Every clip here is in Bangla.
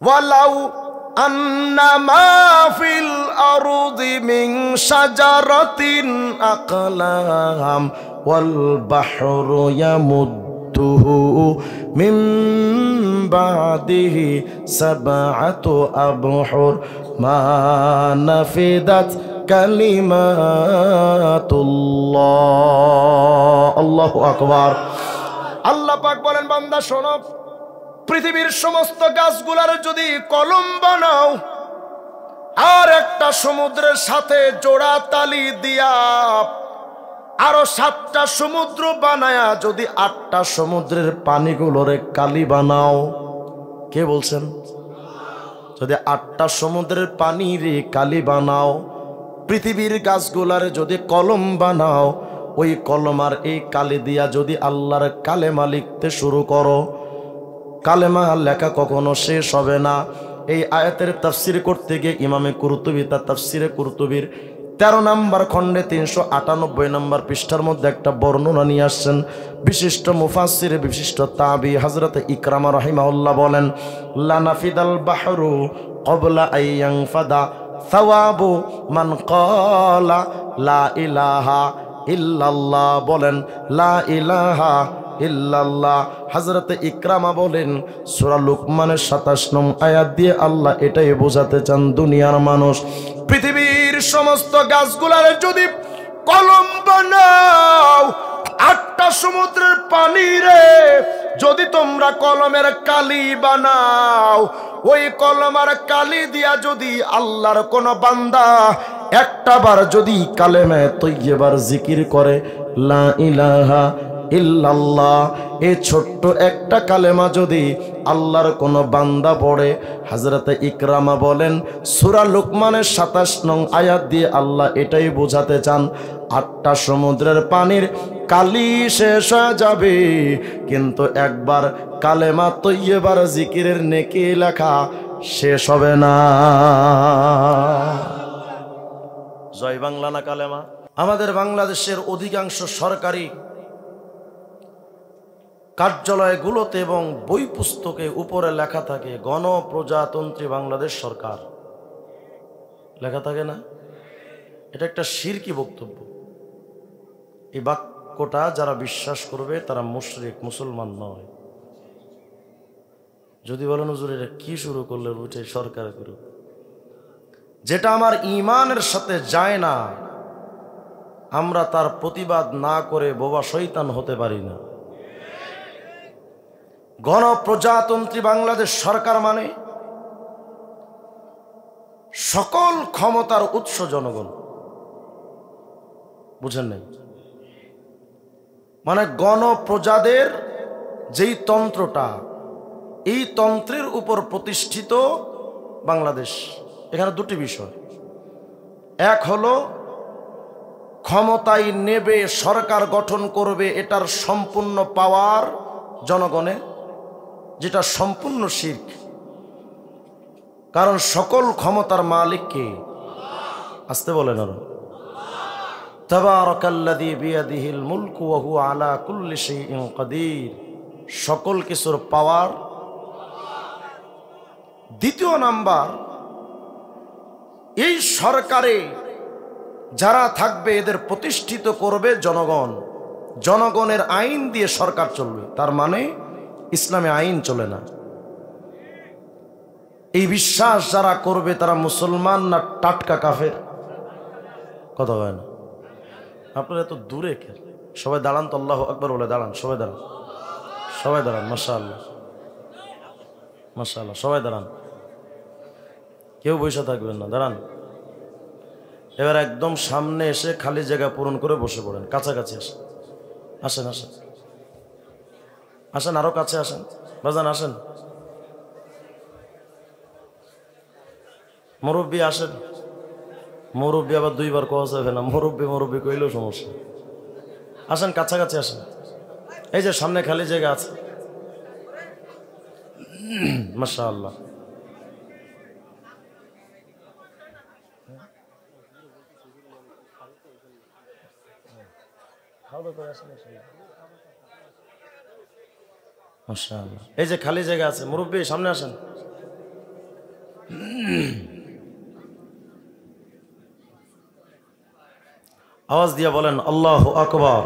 ওয়ালাউ আন্নামা ফিল আরদি মিন শাজারাতিন আকলাম ওয়াল বাহরু ইয়ামুদ্দুহু মিন বাদিহি সাবআতু আবহুর মা নাফিদাত কালিমাতুল্লাহ। আল্লাহু আকবার। আল্লাহ পাক বলেন, বান্দা শোনো, পৃথিবীর সমস্ত গাছগুলার যদি কলম বানাও আর একটা সমুদ্রের সাথে জোড়া তালি দিয়া আরো 7টা সমুদ্র বানায়া যদি 8টা সমুদ্রের পানিগুলোরে কালি বানাও, কে বলছেন? যদি 8টা সমুদ্রের পানির কালি বানাও, পৃথিবীর গাছগুলারে যদি কলম বানাও, ওই কলম আর এই কালি দিয়া যদি আল্লাহর কালেমা লিখতে শুরু করো, কালেমা লেখা কখনো শেষ হবে না। এই আয়াতের তাফসির করতে গিয়ে ইমামে কুরতুবী তার তাফসিরে কুরতুবীর 13 নম্বর খণ্ডে 398 নম্বর পৃষ্ঠার মধ্যে একটা বর্ণনা নিয়ে আসছেন। বিশিষ্ট মুফাসসির, বিশিষ্ট তাবি হযরত ইকরামা রাহিমাহুল্লাহ বলেন, লা নাফিদাল বাহরু ক্বাবলা আইয়ানফাদা সাওয়াবু মান ক্বালা লা ইলাহা ইল্লাল্লাহ। বলেন লা ইলাহা ইল্লাল্লাহ। হযরত ইকরামা বলেন, সূরা লুকমানের 27 নং আয়াত দিয়ে আল্লাহ এটাই বোঝাতে চান, দুনিয়ার মানুষ, পৃথিবীর সমস্ত গাছগুলার যদি কলম বানাও, 8টা সমুদ্রের পানি রে যদি তোমরা কলমের কালি বানাও, ওই কলমের কালি দিয়া যদি আল্লাহর কোন বান্দা একটাবার যদি কালেমে তৈয়বার জিকির করে, লা ইলাহা ইল্লাল্লাহ, এই ছোট্ট একটা কালেমা যদি আল্লাহর কোন বান্দা পড়ে, হযরত ইকরামা বলেন সূরা লুকমানের 27 নং আয়াত দিয়ে আল্লাহ এটাই বোঝাতে চান, 8টা সমুদ্রের পানির কালি শেষ হয়ে যাবে, কিন্তু একবার কালেমা তৈয়বার জিকিরের নেকি লেখা শেষ হবে না। জয় বাংলা না কালেমা? আমাদের বাংলাদেশের অধিকাংশ সরকারি কার্যালয়গুলোতে এবং বই পুস্তকে উপরে লেখা থাকে গণপ্রজাতন্ত্রী বাংলাদেশ সরকার, লেখা থাকে না? এটা একটা শিরকি বক্তব্য। এই বাক্যটা যারা বিশ্বাস করবে তারা মুশরিক, মুসলমান নয়। যদি বলেন হুজুর এটা কি শুরু করলে, উঠে সরকার করুক, যেটা আমার ঈমানের সাথে যায় না আমরা তার প্রতিবাদ না করে বোবা শয়তান হতে পারি না। গণপ্রজাতন্ত্রী বাংলাদেশ সরকার মানে সকল ক্ষমতার উৎস জনগণ, বুঝেন নাই? মানে গণপ্রজাদের যেই তন্ত্রটা, এই তন্ত্রের উপর প্রতিষ্ঠিত বাংলাদেশ। এখানে দুটি বিষয়, এক হলো ক্ষমতায় নেবে, সরকার গঠন করবে, এটার সম্পূর্ণ পাওয়ার জনগণের, যেটা সম্পূর্ণ শিরক। কারণ সকল ক্ষমতার মালিক কে? আসতে বলেন আরো, তাবারাকাল্লাযী বিয়াদিহিল মুলকু ওয়া হুয়া আলা কুল্লি শাইইন কাদির। সকল কিছুর পাওয়ার। দ্বিতীয় নাম্বার, এই সরকারে যারা থাকবে এদের প্রতিষ্ঠিত করবে জনগণ, জনগণের আইন দিয়ে সরকার চলবে। তার মানে ইসলামে আইন চলে না। এই বিশ্বাস যারা করবে তারা মুসলমান না টাটকা কাফের? কথা হয় না। আপনারা এত দূরে কেন? সবাই দাঁড়ান তো, আল্লাহু আকবার বলে দাঁড়ান, সবাই দাঁড়ান, সবাই দাঁড়ান, মাশাআল্লাহ মাশাআল্লাহ, সবাই দাঁড়ান, কেউ বসে থাকবেন না, দাঁড়ান। এবার একদম সামনে এসে খালি জায়গা পূরণ করে বসে পড়েন, কাছাকাছি আসেন, আসেন আসেন আসেন, আরো কাছে আসেন, বাজান আসেন, মুরব্বী আসেন। মুরব্বী আবার দুইবার কোয়া যাবে না, মুরব্বী মুরব্বী কইলেও সমস্যা। আসেন কাছাকাছি আসেন, এই যে সামনে খালি জায়গা আছে, মাশাআল্লাহ। মাশাআল্লাহ, এই যে খালি জায়গা আছে, মুরব্বী সামনে আসেন, আওয়াজ দিয়ে বলেন আল্লাহু আকবার।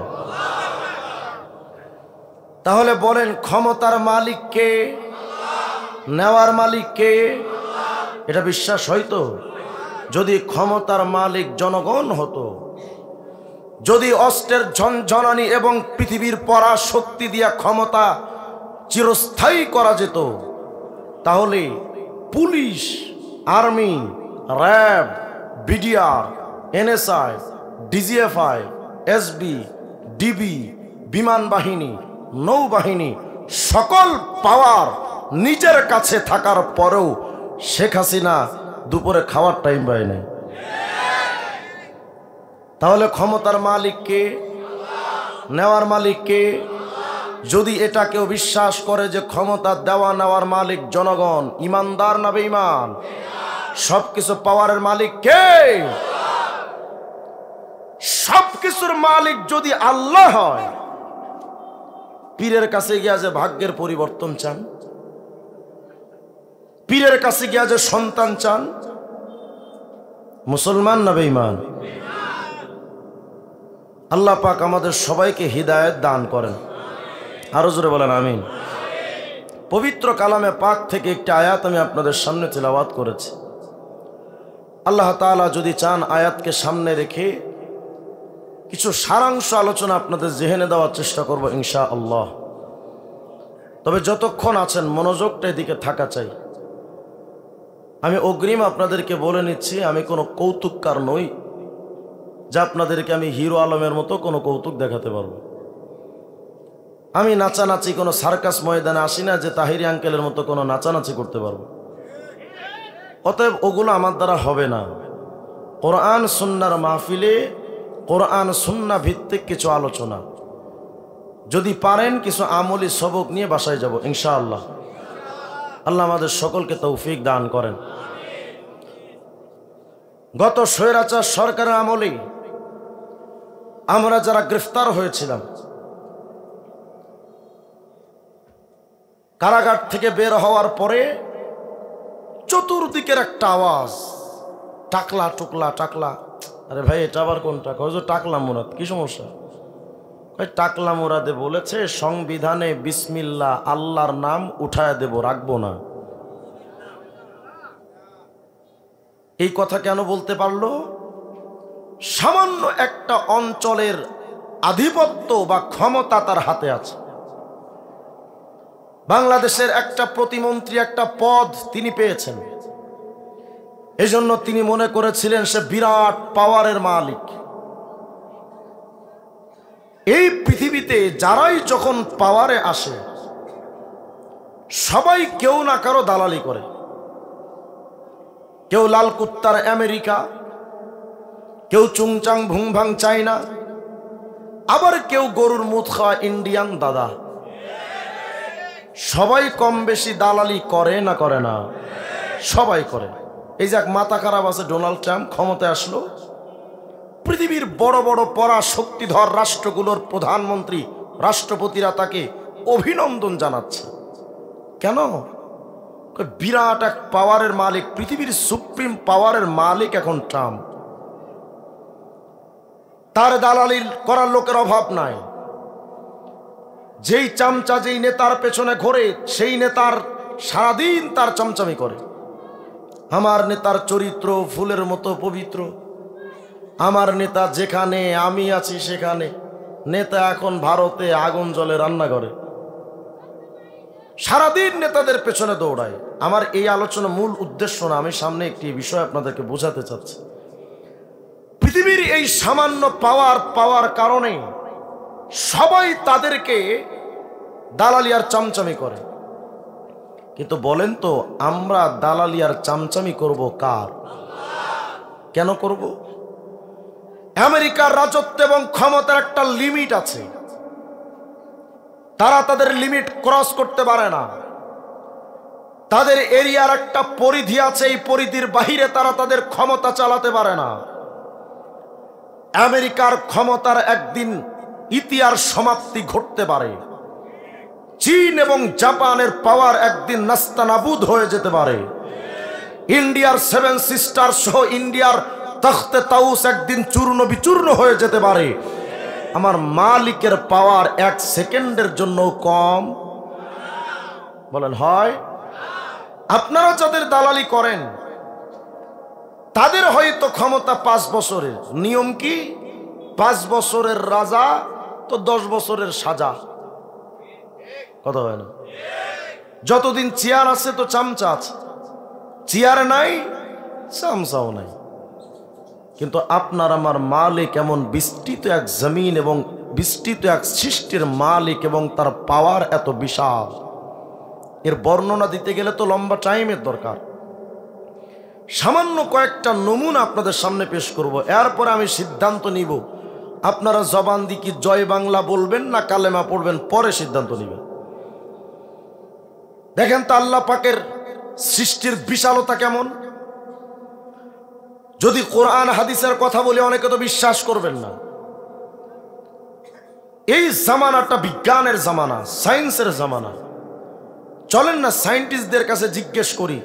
তাহলে বলেন ক্ষমতার মালিক কে, নেওয়ার মালিক কে? এটা বিশ্বাস হয়তো? যদি ক্ষমতার মালিক জনগণ হতো, যদি অস্ত্রের ঝনঝনানি এবং পৃথিবীর পরাশক্তি দিয়া ক্ষমতা চিরস্থায়ী করা যেত, তাহলে police, army, RAB, BDR, NSI, DGFI, SB, DB, বিমান বাহিনী, নৌবাহিনী, সকল পাওয়ার নিজের কাছে থাকার পরেও শেখ হাসিনা দুপুরে খাওয়ার টাইম পায় নাই। তাহলে ক্ষমতার মালিক কে, নেওয়ার মালিক কে? যদি এটা কেউ বিশ্বাস করে যে ক্ষমতা দেওয়া নেওয়ার মালিক জনগণ, ইমানদার না বেঈমান? সবকিছু পাওয়ারের মালিক কে? সবকিছুর মালিক যদি আল্লাহ হয়, পীরের কাছে গিয়া যে ভাগ্যের পরিবর্তন চান, পীরের কাছে গিয়া যে সন্তান চান, মুসলমান না বেঈমান? আল্লাহ পাক আমাদের সবাইকে হিদায়াত দান করেন। আরো জোরে বলেন আমিন। পবিত্র কালামে পাক থেকে একটি আয়াত আমি আপনাদের সামনে তিলাওয়াত করেছি। আল্লাহ তাআলা যদি চান আয়াতকে সামনে রেখে কিছু সারাংশ আলোচনা আপনাদের জেহেনে দেওয়ার চেষ্টা করব ইনশাআল্লাহ। তবে যতক্ষণ আছেন মনোযোগটা এদিকে থাকা চাই। আমি অগ্রিম আপনাদেরকে বলে নিচ্ছি, আমি কোনো কৌতুককার নই যা আপনাদেরকে আমি হিরো আলমের মতো কোনো কৌতুক দেখাতে পারবো। আমি নাচানাচি কোনো সার্কাস ময়দানে আসি না যে তাহিরি আঙ্কেলের মতো কোনো নাচানাচি করতে পারবো। অতএব ওগুলো আমার দ্বারা হবে না। কোরআন সুন্নাহর মাহফিলে কোরআন সুন্নাহ ভিত্তিক কিছু আলোচনা, যদি পারেন কিছু আমলি সবক নিয়ে বাসায় যাব ইনশাআল্লাহ। আল্লাহ আমাদের সকলকে তৌফিক দান করেন। গত স্বৈরাচার সরকারের আমলে আমরা যারা গ্রেফতার হয়েছিলাম, কারাগার থেকে বের হওয়ার পরে চতুর্দিকের একটা আওয়াজ, টাকলা টুকলা টাকলা। আরে ভাই এটা আবার কোনটা? কয় টাকলা মুরাদ। কি সমস্যা? টাকলা মুরাদে বলেছে সংবিধানে বিসমিল্লাহ আল্লাহর নাম উঠায় দেব, রাখবো না। এই কথা কেন বলতে পারলো? সামান্য একটা অঞ্চলের আধিপত্য বা ক্ষমতা তার হাতে আছে। বাংলাদেশের একটা প্রতিমন্ত্রী একটা পদ তিনি পেয়েছেন, এজন্য তিনি মনে করেছিলেন সে বিরাট পাওয়ারের মালিক। এই পৃথিবীতে যারাই যখন পাওয়ারে আসে সবাই কেউ না কারো দালালি করে। কেউ লাল কুত্তার আমেরিকা, কেউ চুংচাং ভুংভাং চায়না, আবার কেউ গরুর মুখ খাওয়া ইন্ডিয়ান দাদা। সবাই কম বেশি দালালি করে না করে না? সবাই করে। এই যে এক মাথা খারাপ আছে ডোনাল্ড ট্রাম্প ক্ষমতায় আসলো, পৃথিবীর বড় বড় পরাশক্তিধর রাষ্ট্রগুলোর প্রধানমন্ত্রী রাষ্ট্রপতিরা তাকে অভিনন্দন জানাচ্ছে। কেন? বিরাট এক পাওয়ারের মালিক, পৃথিবীর সুপ্রিম পাওয়ারের মালিক এখন ট্রাম্প। তার দালালি করার লোকের অভাব নাই। যেই চামচা যেই নেতার পেছনে ঘোরে সেই নেতার সারাদিন তার চামচামি করে। আমার নেতার চরিত্র ফুলের মতো পবিত্র, আমার নেতা যেখানে আমি আছি সেখানে। নেতা এখন ভারতে আগুন জলে রান্না করে, সারাদিন নেতাদের পেছনে দৌড়ায়। আমার এই আলোচনা মূল উদ্দেশ্য না, আমি সামনে একটি বিষয় আপনাদেরকে বোঝাতে চাচ্ছি। পৃথিবীর এই সামান্য পাওয়ার কারণে সবাই তাদেরকে দালালি আর চামচামি করে। কিন্তু বলেন তো আমরা দালালি আর চামচামি করব কার? কেন করব? আমেরিকার রাজত্ব এবং ক্ষমতার একটা লিমিট আছে, তারা তাদের লিমিট ক্রস করতে পারে না। তাদের এরিয়ার একটা পরিধি আছে, এই পরিধির বাহিরে তারা তাদের ক্ষমতা চালাতে পারে না। আমেরিকার ক্ষমতার একদিন ইতিহাস সমাপ্তি ঘটতে পারে। চীন এবং জাপানের পাওয়ার একদিন নাস্তানাবুদ হয়ে যেতে পারে। ইন্ডিয়ার 7 সিস্টার সহ ইন্ডিয়ার তখতে তাউস একদিন চূর্ণ বিচূর্ণ হয়ে যেতে পারে, আমার মালিকের পাওয়ার 1 সেকেন্ডের জন্য কম বলেন হয়? আপনারা যাদের দালালি করেন তাদের হয়তো ক্ষমতা 5 বছরের। নিয়ম কি? 5 বছরের রাজা তো 10 বছরের সাজা। কথা হয় না? যতদিন চেয়ার আছে তো চামচা আছে, চেয়ার নাই চামচাও নাই। কিন্তু আপনার আমার মালিক এমন বিস্তৃত এক জমিন এবং বিস্তৃত এক সৃষ্টির মালিক এবং তার পাওয়ার এত বিশাল, এর বর্ণনা দিতে গেলে তো লম্বা টাইমের দরকার। সামান্য কয়েকটা নমুনা আপনাদের সামনে পেশ করব, এরপরে আমি সিদ্ধান্ত নিব আপনারা জবান দিয়ে কি জয় বাংলা বলবেন না কালেমা পড়বেন, পরে সিদ্ধান্ত নেবেন। দেখেন তো আল্লাহ পাকের সৃষ্টির বিশালতা কেমন। যদি কোরআন হাদিসের কথা বলে অনেকে তো বিশ্বাস করবেন না। এই জামানাটা বিজ্ঞানের জামানা, সায়েন্সের জামানা। চলেন না সায়েন্টিস্টদের কাছে জিজ্ঞেস করি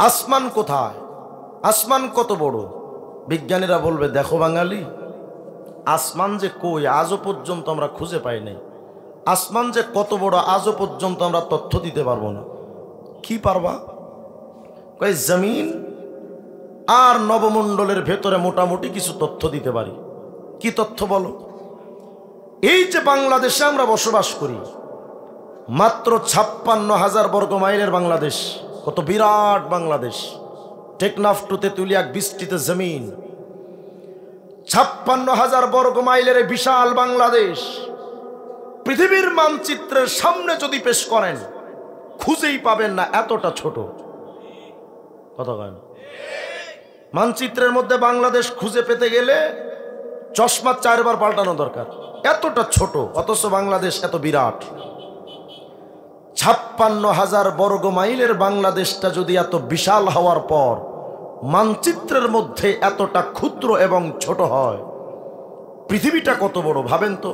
আসমান কোথায়, আসমান কত বড়। বিজ্ঞানীরা বলবে দেখো বাঙালি, আসমান যে কই আজও পর্যন্ত আমরা খুঁজে পাই নাই। আসমান যে কত বড় আজও পর্যন্ত আমরা তথ্য দিতে পারবো না। কি পারবা? কই জমিন আর নবমণ্ডলের ভেতরে মোটামুটি কিছু তথ্য দিতে পারি। কি তথ্য বলো? এই যে বাংলাদেশে আমরা বসবাস করি, মাত্র 56,000 বর্গ মাইলের বাংলাদেশ। কত বিরাট বাংলাদেশ! টেকনাফ টু তেতুলিয়া এক বিস্তৃত জমিন। 56,000 বর্গ মাইলের বিশাল বাংলাদেশ পৃথিবীর মানচিত্রের সামনে যদি পেশ করেন খুঁজেই পাবেন না, এতটা ছোট। কথা কয় না? মানচিত্রের মধ্যে বাংলাদেশ খুঁজে পেতে গেলে চশমা 4 বার পাল্টানো দরকার, এতটা ছোট। অথচ বাংলাদেশ এত বিরাট। 56,000 বর্গ মাইলের বাংলাদেশটা যদি এত বিশাল হওয়ার পর মানচিত্রের মধ্যে এতটা ক্ষুদ্র এবং ছোট হয়, পৃথিবীটা কত বড় ভাবেন তো।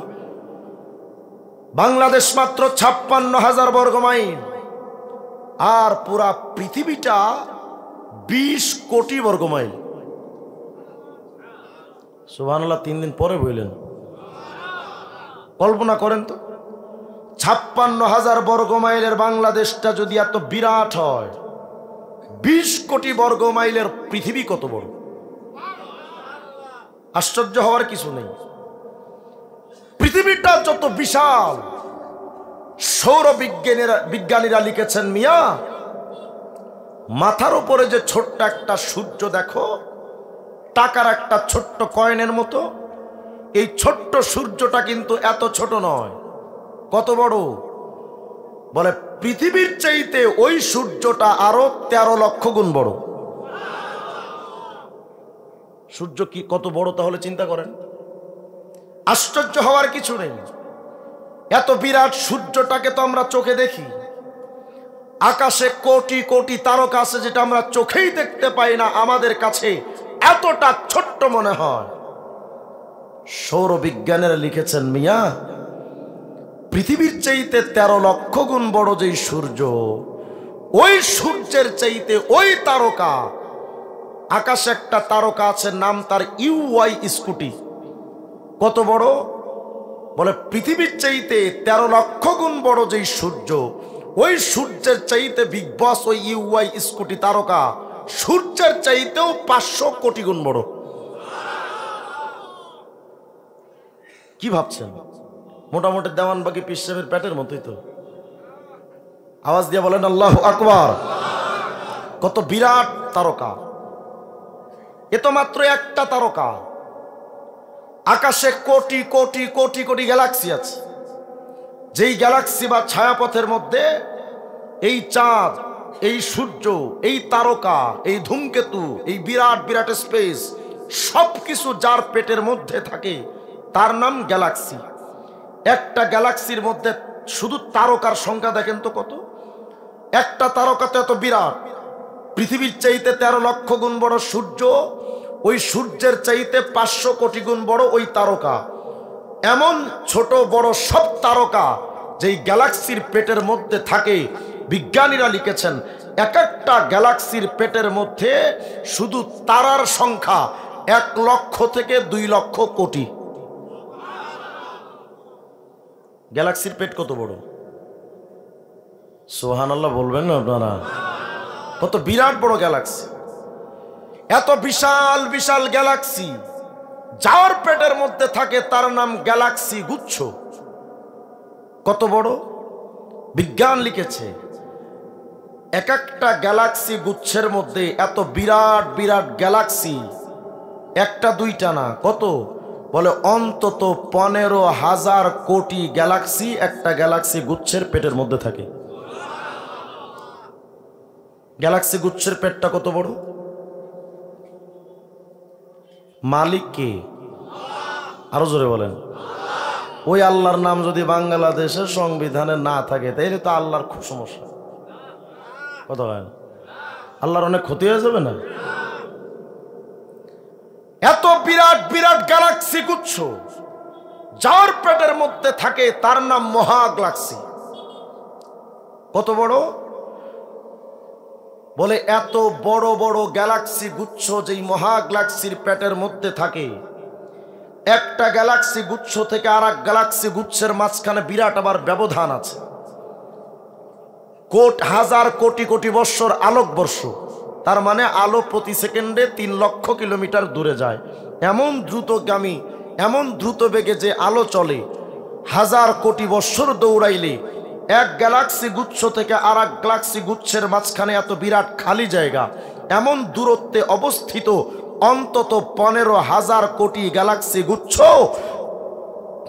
বাংলাদেশ মাত্র 56,000 বর্গ মাইল, আর পুরা পৃথিবীটা 20 কোটি বর্গ মাইল। সুবহানাল্লাহ, 3 দিন পরে বললেন। কল্পনা করেন তো, 56,000 বর্গ মাইলের বাংলাদেশটা যদি এত বিরাট হয়, 20 কোটি বর্গ মাইলের পৃথিবী কত বড়। আশ্চর্য হওয়ার কিছু নেই। পৃথিবীটা যত বিশাল, সৌর বিজ্ঞানীরা লিখেছেন মিয়া, মাথার উপরে যে ছোট্ট একটা সূর্য দেখো, টাকার একটা ছোট্ট কয়েনের মতো, এই ছোট্ট সূর্যটা কিন্তু এত ছোট নয়। কত বড়? বলে পৃথিবীর চাইতে ওই সূর্যটা আরো 13 লক্ষ গুণ বড়। সূর্য কি কত বড় তাহলে চিন্তা করেন। আশ্চর্য হওয়ার কিছু নেই। এত বিরাট সূর্যটাকে তো আমরা চোখে দেখি, আকাশে কোটি কোটি তারকা আছে যেটা আমরা চোখেই দেখতে পাই না, আমাদের কাছে এতটা ছোট্ট মনে হয়। সৌর বিজ্ঞানীরা লিখেছেন মিয়া, পৃথিবীর চাইতে 13 লক্ষ গুণ বড় যেই সূর্য, ওই সূর্যের চাইতে ওই তারকা, আকাশে একটা তারকা আছে নাম তার ইউআই স্কুটি। কত বড়? বলে পৃথিবীর চাইতে 13 লক্ষ গুণ বড় যেই সূর্য, ওই সূর্যের চাইতে বিগ বস ওই ইউআই স্কুটি তারকা সূর্যের চাইতেও 500 কোটি গুণ বড়। কি ভাবছেন? মোটামুটি দেওয়ানবাগি পীর সাহেবের পেটের মতোই তো। আওয়াজ দিয়ে বলেন আল্লাহু আকবার। কত বিরাট তারকা! এ তো মাত্র একটা তারকা। আকাশে কোটি কোটি কোটি কোটি গ্যালাক্সি আছে। যেই গ্যালাক্সি বা ছায়াপথের মধ্যে এই চাঁদ, এই সূর্য, এই তারকা, এই ধূমকেতু, এই বিরাট বিরাট স্পেস সবকিছু যার পেটের মধ্যে থাকে তার নাম গ্যালাক্সি। একটা গ্যালাক্সির মধ্যে শুধু তারকার সংখ্যা দেখেন তো কত। একটা তারকা তো এত বিরাট, পৃথিবীর চাইতে 13 লক্ষ গুণ বড় সূর্য, ওই সূর্যের চাইতে 500 কোটি গুণ বড় ওই তারকা। এমন ছোট বড় সব তারকা যেই গ্যালাক্সির পেটের মধ্যে থাকে, বিজ্ঞানীরা লিখেছেন এক একটা গ্যালাক্সির পেটের মধ্যে শুধু তারার সংখ্যা 1 লক্ষ থেকে 2 লক্ষ কোটি। গ্যালাক্সির পেট কত বড়? সুবহানাল্লাহ বলবেন না আপনারা? কত বিরাট বড় গ্যালাক্সি। এত বিশাল বিশাল গ্যালাক্সি যার পেটের মধ্যে থাকে তার নাম গ্যালাক্সি গুচ্ছ। কত বড়? বিজ্ঞান লিখেছে এক একটা গ্যালাক্সি গুচ্ছের মধ্যে এত বিরাট বিরাট গ্যালাক্সি, একটা দুইটা না, কত বলে অন্তত 15,000 কোটি গ্যালাক্সি একটা গ্যালাক্সি গুচ্ছের পেটের মধ্যে থাকে। গ্যালাক্সি গুচ্ছের পেটটা কত বড়? মালিক কে? আরো জোরে বলেন। ওই আল্লাহর নাম যদি বাংলাদেশের সংবিধানে না থাকে তাইলে তো আল্লাহর খুব সমস্যা। কথা হয় না? আল্লাহর অনেক ক্ষতি হয়ে যাবে না? এত বিরাট বিরাট গ্যালাক্সি গুচ্ছ যার পেটের মধ্যে থাকে তার নাম মহা গ্যালাক্সি। কত বড়? বলে এত বড় বড় গ্যালাক্সি গুচ্ছ যেই মহা গ্যালাক্সির পেটের মধ্যে থাকে, একটা গ্যালাক্সি গুচ্ছ থেকে আর এক গ্যালাক্সি গুচ্ছের মাঝখানে বিরাট আবার ব্যবধান আছে। হাজার কোটি কোটি বৎসর আলোকবর্ষ, তার মানে আলো প্রতি সেকেন্ডে 3 লক্ষ কিলোমিটার দূরে যায়। এমন দ্রুতগামী, এমন দ্রুত বেগে যে আলো চলে, হাজার কোটি বৎসর দৌড়াইলে এক গ্যালাক্সি গুচ্ছ থেকে আর এক গ্যালাক্সি গুচ্ছের মাঝখানে এত বিরাট খালি জায়গা, এমন দূরত্বে অবস্থিত অন্তত 15,000 কোটি গ্যালাক্সি গুচ্ছ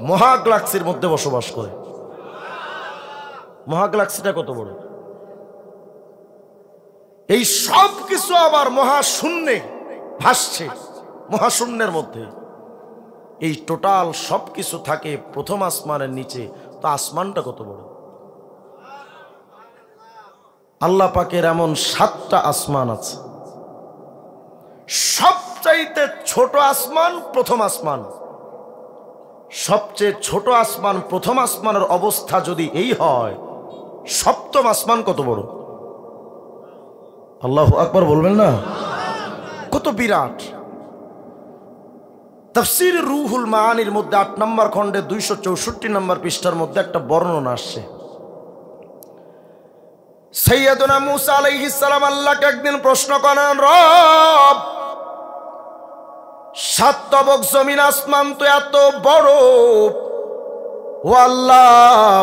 মহা গ্যালাক্সির মধ্যে বসবাস করে। মহা গ্যালাক্সিটা কত বড়? এই সব কিছু আবার মহাশূন্যে ভাসছে। মহাশূন্যের মধ্যে এই টোটাল সব কিছু থাকে প্রথম আসমানের নিচে। তো আসমানটা কত বড়? আল্লাহ পাকের এমন 7টা আসমান আছে। সবচাইতে ছোট আসমান প্রথম আসমান। সবচেয়ে ছোট আসমান প্রথম আসমানের অবস্থা যদি এই হয়, 7ম আসমান কত বড়? আল্লাহু আকবার বলবেন না? কত বিরাট। তাফসীর রুহুল মাআনির মধ্যে 8 নম্বর খণ্ডে 264 নম্বর পৃষ্ঠার মধ্যে একটা বর্ণনা আসছে। সাইয়্যিদুনা মূসা আলাইহিস সালাম আল্লাহকে একদিন প্রশ্ন করেন, রব 7 তবক জমিন আসমান তো এত বড়, ও আল্লাহ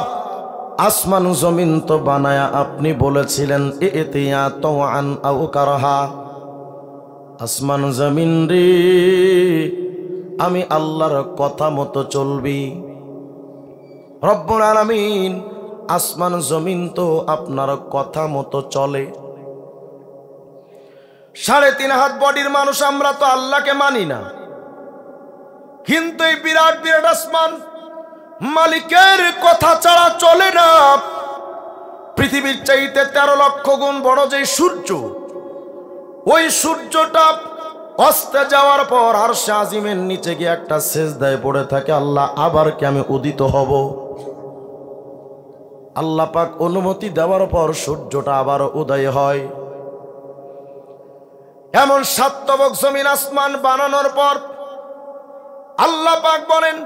আসমান জমিন তো বানায়া আপনি বলেছিলেন ইতিয়া তাওআন আও কারহা। আসমান জমিন রে আমি আল্লাহর কথা মতো চলবি। রব্বুল আলামিন আসমান জমিন তো আপনার কথা মতো চলে। 3.5 হাত বডির মানুষ আমরা তো আল্লাহকে মানি না, কিন্তু এই বিরাট বিরাট আসমান মালিকের কথা ছাড়া চলে না। পৃথিবীর চাইতে 13 লক্ষ গুণ বড় যে সূর্য, ওই সূর্যটা অস্তে যাওয়ার পর আরশে আজিমের নিচে গিয়ে একটা সেজদায় পড়ে থাকে, আল্লাহ আবার কি আমি উদিত হব? আল্লাহ পাক অনুমতি দেওয়ার পর সূর্যটা আবার উদয় হয়। এমন 7 তবক জমিন আসমান বানানোর পর আল্লাহ পাক বলেন,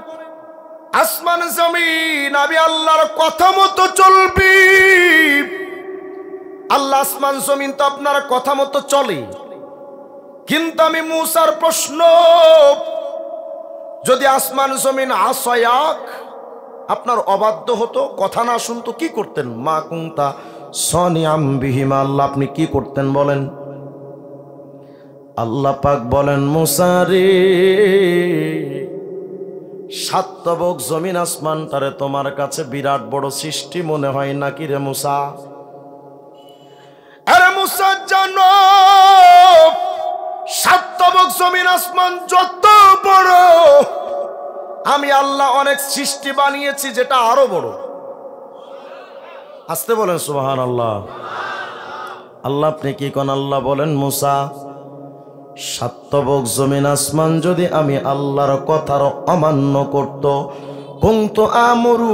আসমান জমিন আমি আল্লাহর কথা মতো চলবি। আল্লাহ আসমান জমিন তো আপনার কথা মতো চলে, কিন্তু আমি মূসার প্রশ্ন, যদি আসমান জমিন আসয়াক আপনার অবাধ্য হতো, কথা না শুনতো, কি করতেন? মা কুনতা সনিয়াম বিহিমা, আল্লাহ আপনি কি করতেন বলেন? আল্লাহ পাক বলেন, মূসা রে 7 তবক জমিন আসমানটারে তোমার কাছে বিরাট বড় সৃষ্টি মনে হয় নাকি রে মূসা? আরে মূসা জানো 7 তবক জমিন আসমান যত বড়, আমি আল্লাহ অনেক সৃষ্টি বানিয়েছি যেটা আরো বড়। আসতে বলেন সুবহানাল্লাহ। আল্লাহ আপনি কি কোন? আল্লাহ বলেন, মূসা 7 তবক জমিন আসমান যদি আমি আল্লাহর কথার অমান্য করত, কুনতু আমরু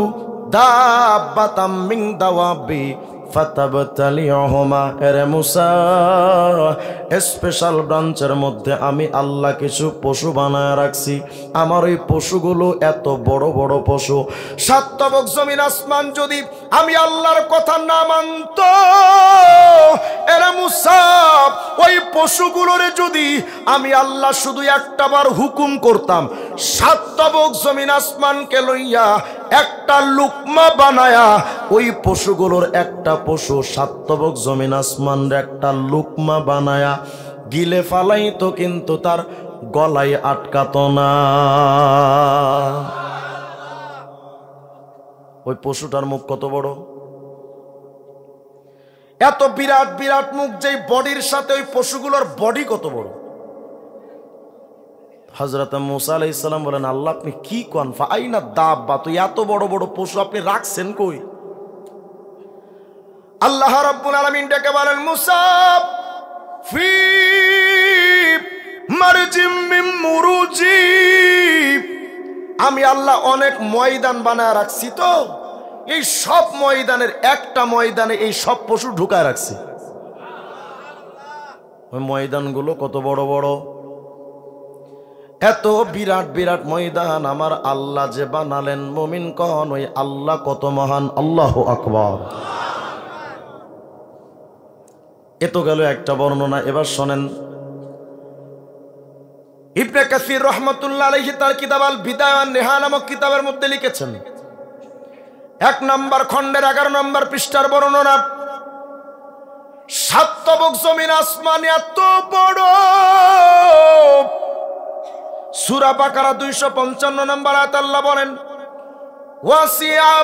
দাব্বাতাম মিন দাওয়াবি ফাতাবতালিহুমা, এরে মুসা স্পেশাল ব্রাঞ্চের মধ্যে আমি আল্লাহ কিছু পশু বানায় রাখছি। আমার ওই পশুগুলো এত বড় বড় পশু, সাত তবক জমিন আসমান যদি আমি আল্লাহর কথা না মানত, এরে মুসা ওই পশুগুলোর যদি আমি আল্লাহ শুধু একটা বার হুকুম করতাম, সাত তবক জমিন আসমানকে লইয়া একটা লুকমা বানায়া, ওই পশুগুলোর একটা পশু সাত তবক জমিন আসমান একটা লুকমা বানায়া গিলে ফালাইতো, কিন্তু তার গলায় আটকাতো না। ওই পশুটার মুখ কত বড়, এত বিরাট বিরাট মুখ, যেই বডির সাথে ওই পশুগুলোর বডি কত বড়। হযরত মুসা আলাইহিস সালাম বলেন, আল্লাহ আপনি কি কোন, ফাইনা দাব্বা, তো এত বড় বড় পশু আপনি রাখছেন কই? আল্লাহ রাব্বুল আলামিন ডেকে বলেন, মুসা ফি মারজিম মিন মুরুজি, আমি আল্লাহ অনেক ময়দান বানায় রাখছি, তো এই সব ময়দানের একটা ময়দানে এই সব পশু ঢুকায় রাখছি। ওই ময়দানগুলো কত বড় বড়, এত বিরাট বিরাট ময়দান আমার আল্লাহ যে বানালেন। মুমিন কন ওই আল্লাহ কত মহান, আল্লাহু আকবার। এ তো গেল একটা বর্ণনা। এবার শোনেন, ইবনে কাসির রহমাতুল্লাহ আলাইহি তার কিতাব আল বিদায়া ওয়ান নিহায়া নামক কিতাবের মধ্যে লিখেছেন, 1 নম্বর খণ্ডের 11 নম্বর পৃষ্ঠার বর্ণনা, সাত তবক জমিন আসমান এত বড়। সূরা বাকারা 255 নম্বর আয়াত আল্লাহ বলেন, ওয়াসিআ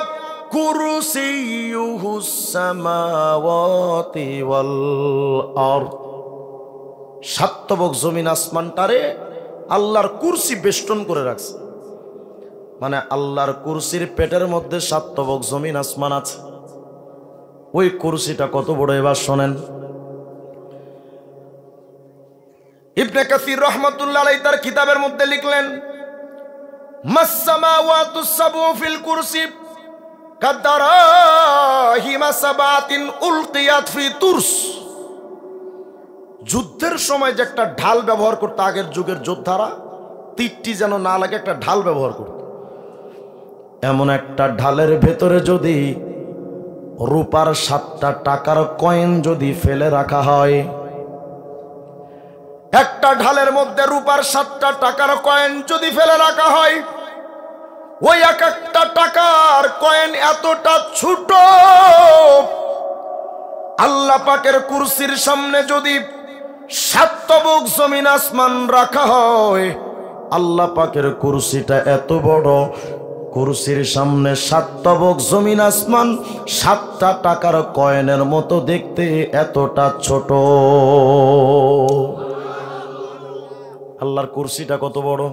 কুরসিয়ুহুস সামাওয়াতি ওয়াল আরদ, সাত তবক জমিন আসমানটারে আল্লাহর কুরসি বেষ্টন করে রাখছে। মানে আল্লাহর কুরসির পেটের মধ্যে সাত তবক জমিন আসমান আছে। ওই কুরসিটা কত বড় এবার শোনেন। ইবনে কাসির রাহমাতুল্লাহ আলাইহি তার কিতাবের মধ্যে লিখলেন, মাসসামাওয়াতুস সাবউ ফিল কুরসি কাদারাহিমা সাবাতিন উলকিয়াত ফি তুরস। যুদ্ধের সময় যে একটা ঢাল ব্যবহার করতে আগের যুগের যোদ্ধারা, তীরটি যেন না লাগে একটা ঢাল ব্যবহার করত, এমন একটা ঢালের ভেতরে যদি রূপার 7টা টাকার কয়েন যদি ফেলে রাখা হয়, একটা ঢালের মধ্যে রূপার 7টা টাকার কয়েন যদি ফেলে রাখা হয়, ওই এক একটা টাকার কয়েন এতটা ছোট, আল্লাহ পাকের কুরসির সামনে যদি সাত তবক জমিন আসমান রাখা হয়, আল্লাহ পাকের কুরসিটা এত বড়, কুরসির সামনে সাত তবক জমিন আসমান 7টা টাকার কয়েনের মতো দেখতে এতটা ছোট। আল্লাহর কুরসিটা কত বড়,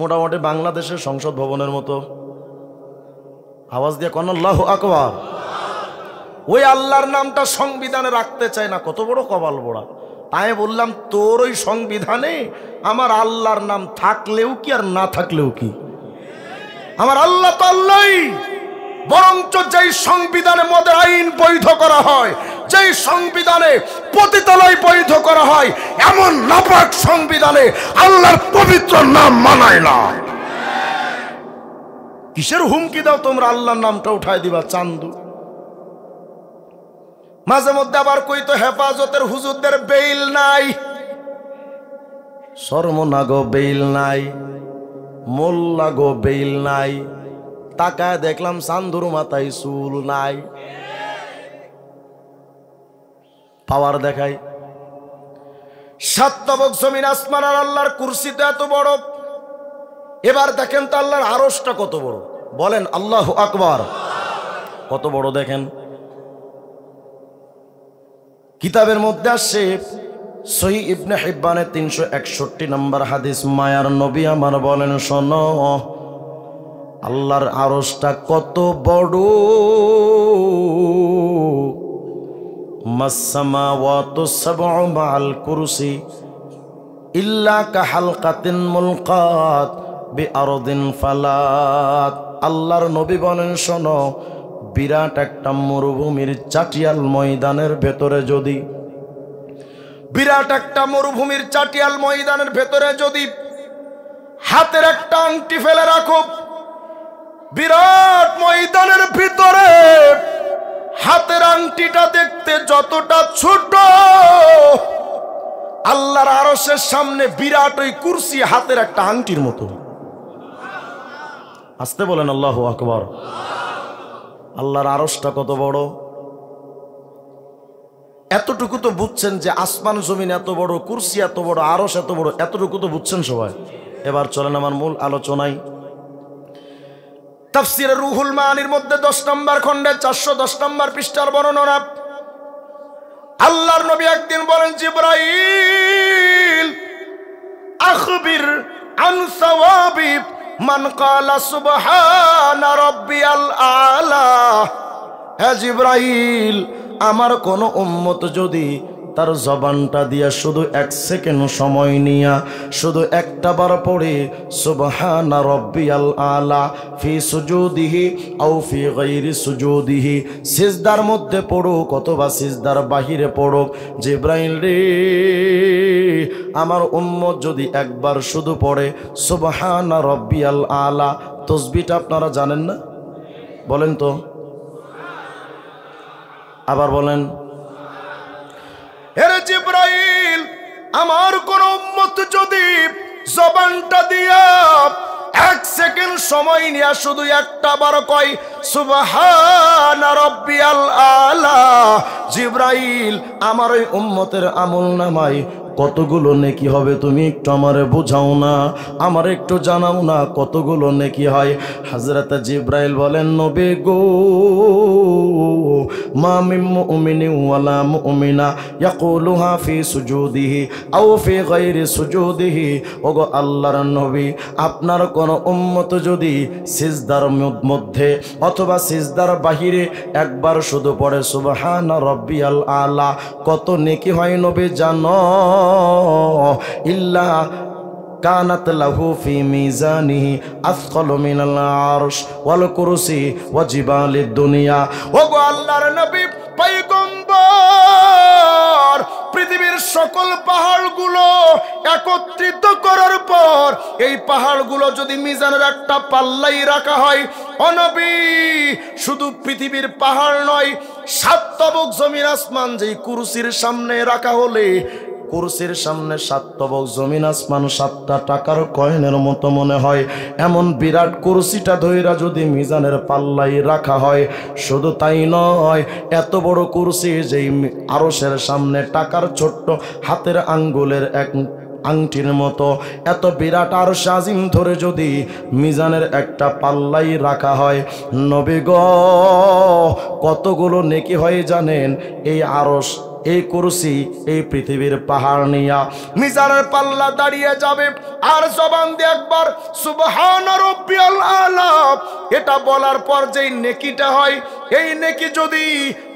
মোটামুটি বাংলাদেশের সংসদ ভবনের মতো। আওয়াজ দিয়ে কোন আল্লাহু আকবার। ওই আল্লাহর নামটা সংবিধানে রাখতে চায় না, কত বড় কপাল পোড়া। তাই বললাম, তোর ওই সংবিধানে আমার আল্লাহর নাম থাকলেও কি আর না থাকলেও কি, আমার আল্লাহ তো আল্লাহই। বরঞ্চ যেই সংবিধানে মদের আইন বৈধ করা হয়, যেই সংবিধানে পতিতালয় বৈধ করা হয়, এমন নাপাক সংবিধানে আল্লাহর পবিত্র নাম মানায় না। কিসের হুমকি দাও তোমরা আল্লাহর নামটা উঠাই দিবা চান্দু। মাঝে মধ্যে আবার কই তো হেফাজতের হুজুরদের বেইল নাই, শর্মনাগো বেইল নাই, মোল্লাগো বেইল নাই। তাকায় দেখলাম চান্দুর মাথায় চুল নাই, পাওয়ার দেখাই। সাত তবক জমিন আসমান আর আল্লাহর কুরসিটা এত বড়। এবার দেখেন তো আল্লাহর আরশটা কত বড়, বলেন আল্লাহু আকবার। কত বড় দেখেন। কিতাবের মধ্যে আসছে সহিহ ইবনে হিব্বানের 361 নম্বর হাদিস, মায়ার নবী আমার বলেন, শোনো আল্লাহর আরশটা কত বড়। মাসসামাওয়াতু সাবউ মাআল কুরসি ইল্লা কাহালকাতিন মুলকাত বিআরদিন ফালাত। আল্লাহর নবী বলেন, শোনো বিরাট একটা মরুভূমির চাটিয়াল ময়দানের ভেতরে যদি, বিরাট একটা মরুভূমির চাটিয়াল ময়দানের ভেতরে যদি হাতের একটা আংটি ফেলে রাখো, বিরাট ময়দানের ভিতরে হাতের আংটিটা দেখতে যতটা ছোট, আল্লাহর আরশের সামনে বিরাট ওই কুরসি হাতের একটা আংটির মতো। আসতে বলেন আল্লাহু আকবার। আল্লাহর আরশটা কত বড়, এতটুকু তো বুঝছেন যে আসমান জমিন এত বড়, কুরসি এত বড়, আরশ এত বড়, এতটুকু তো বুঝছেন সবাই। এবার চলেন আমার মূল আলোচনায়। তাফসীরে রুহুল মানির মধ্যে 10 নম্বর খণ্ডে 410 নম্বর পৃষ্ঠার বর্ণনা। আল্লাহর নবী একদিন বলেন, জিবরাইল আখবির আন সাওয়াবি মান ক্বালা সুবহানা রাব্বিয়াল আলা। হে জিবরাইল, আমার কোন উম্মত যদি তার জবানটা দিয়া শুধু 1 সেকেন্ড সময় নিয়া শুধু একটা বার পড়ে সুবহানা রাব্বিয়াল আলা ফি সুজুদিহি আও ফি গায়রি সুজুদিহি, সিজদার মধ্যে পড়ুক অথবা সিজদার বাহিরে পড়ুক, জিবরাইল রে, আমার উম্মত যদি একবার শুধু পড়ে সুবহানা রাব্বিয়াল আলা, তাসবিহটা আপনারা জানেন না? বলেন তো, আবার বলেন। হে জিবরাইল, আমার কোন উম্মত যদি জবানটা দিয়া 1 সেকেন্ড সময় নিয়া শুধু একটা বার কয় সুবহানা রাব্বিয়াল আলা, জিবরাইল, আমার ওই উম্মতের আমলনামায় কতগুলো নেকি হবে তুমি একটু আমারে বুঝাও না, আমার একটু জানাও না কতগুলো নেকি হয়। হযরত জিবরাইল বলেন, নবী গো, মা মিন মুমিনিন ওয়ালা মুমিনা ইয়াকুলুহা ফি সুজুদিহি আও ফি গায়রি সুজুদিহি। ওগো আল্লাহর নবী, আপনার কোন উম্মত যদি সিজদার মধ্যে অথবা সিজদার বাহিরে একবার শুধু পড়ে সুবহানা রাব্বিয়াল আলা, কত নেকি হয় নবী জানো? ইল্লা কানাত লাহু ফি মিজানিহি আথকালু মিনাল আরশ ওয়াল কুরসি ওয়া জিবালিদ দুনিয়া। ওগো আল্লাহর নবী পয়গম্বর, পৃথিবীর সকল পাহাড়গুলো একত্রিত করার পর এই পাহাড়গুলো যদি মিজানের একটা পাল্লাই রাখা হয়, ও নবী, শুধু পৃথিবীর পাহাড় নয়, 7 তবক জমিন আসমান যেই কুরসির সামনে রাখা হলে, কুরসির সামনে 7 তবক জমিন আসমান 7টা টাকার কয়েনের মতো মনে হয়। এমন বিরাট কুরসিটা ধইরা যদি মিজানের পাল্লাই রাখা হয়, শুধু তাই নয়, এত বড় কুরসি যেই আরশের সামনে টাকার ছোট্ট হাতের আঙ্গুলের এক আংটির মতো, এত বিরাট আরশ আজিম ধরে যদি মিজানের একটা পাল্লাই রাখা হয়, নবী গো, কতগুলো নেকি হয় জানেন? এই আরশ, এই কুরসি, এই পৃথিবীর পাহাড় নিয়া মিজানের পাল্লা দাঁড়িয়ে যাবে, আর জবান দিয়ে একবার সুবহানা রাব্বিয়াল আলা এটা বলার পর যেই নেকিটা হয়, এই নেকি যদি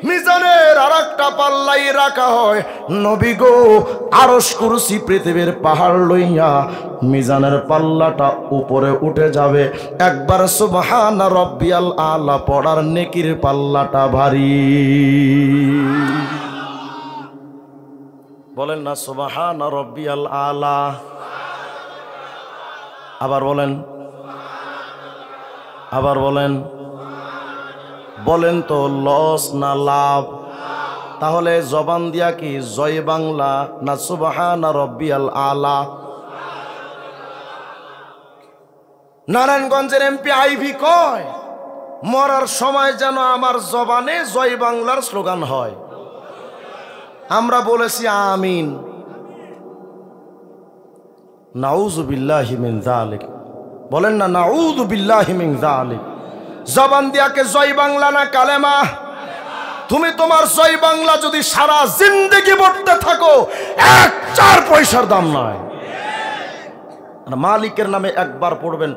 মিজানের আরেকটা পাল্লাই রাখা হয়, নবী গো, আরশ কুরসি পৃথিবীর পাহাড় লইয়া মিজানের পাল্লাটা উপরে উঠে যাবে। একবার সুবহানা রাব্বিয়াল আলা পড়ার নেকির পাল্লাটা ভারী। বলেন না সুবহানা রাব্বিয়াল আলা, আবার বলেন, আবার বলেন। বলেন তো লস না লাভ? তাহলে জবান দিয়া কি জয় বাংলা না সুবহানা রাব্বিয়াল আলা? নারায়ণগঞ্জের এমপি আইভি কয়, মরার সময় যেন আমার জবানে জয় বাংলার স্লোগান হয়। আমরা বলেছি আমিন। নাউযু বিল্লাহি মিন যালিক। বলেন না নাউযু বিল্লাহি মিন যালিক। জবান দিয়াকে জয় বাংলা না কালেমা? তুমি তোমার জয় বাংলা যদি সারা জিন্দেগি পড়তে থাকো, 1-4 পয়সার দাম নয়। মালিকের নামে একবার পড়বেন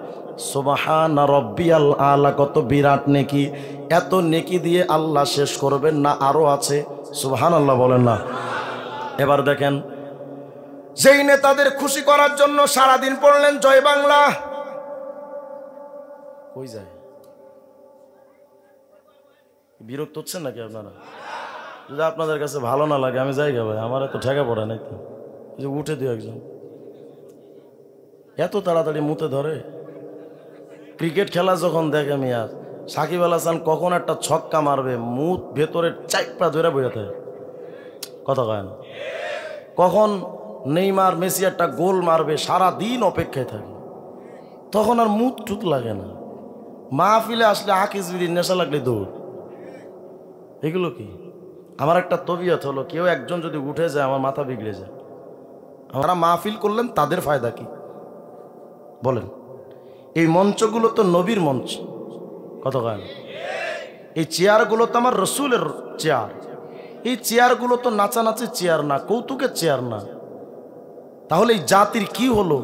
সুবহানা রাব্বিয়াল আলা, কত বিরাট নেকি। এত নেকি দিয়ে আল্লাহ শেষ করবেন না, আরো আছে। সুবহানাল্লাহ বলেন না। এবার দেখেন, যেই নেতাদের খুশি করার জন্য সারাদিন পড়লেন জয় বাংলা, কই যায়? বিরক্ত হচ্ছেন নাকি আপনারা? যদি আপনাদের কাছে ভালো না লাগে আমি যাই ভাই, আমার এত ঠেকা পড়ে নাই তো। যে উঠে দিও একজন, এত তাড়াতাড়ি মুতে ধরে। ক্রিকেট খেলা যখন দেখে মিয়া, সাকিব আল হাসান কখন একটা ছক্কা মারবে, মুত ভেতরে চাইপা ধরে বইয়া থাকে, কথা কয় না। কখন নেইমার মেসি একটা গোল মারবে, সারা দিন অপেক্ষায় থাকে, তখন আর মুত টুত লাগে না। মাহফিলে আসলে আকিস বিড়ির নেশা লাগলে দৌড়। এগুলো কি? আমার একটা তবিয়ত হলো, কেউ একজন যদি উঠে যায় আমার মাথা বিগড়ে যায়। আমরা মাহফিল করলেন, তাদের ফায়দা কি বলেন? এই মঞ্চগুলো তো নবীর মঞ্চ, কথা কয় না। এই চেয়ারগুলো তো আমার রসুলের চেয়ার। এই চেয়ারগুলো তো নাচানাচি চেয়ার না, কৌতুকের চেয়ার না। তাহলে এই জাতির কি হলো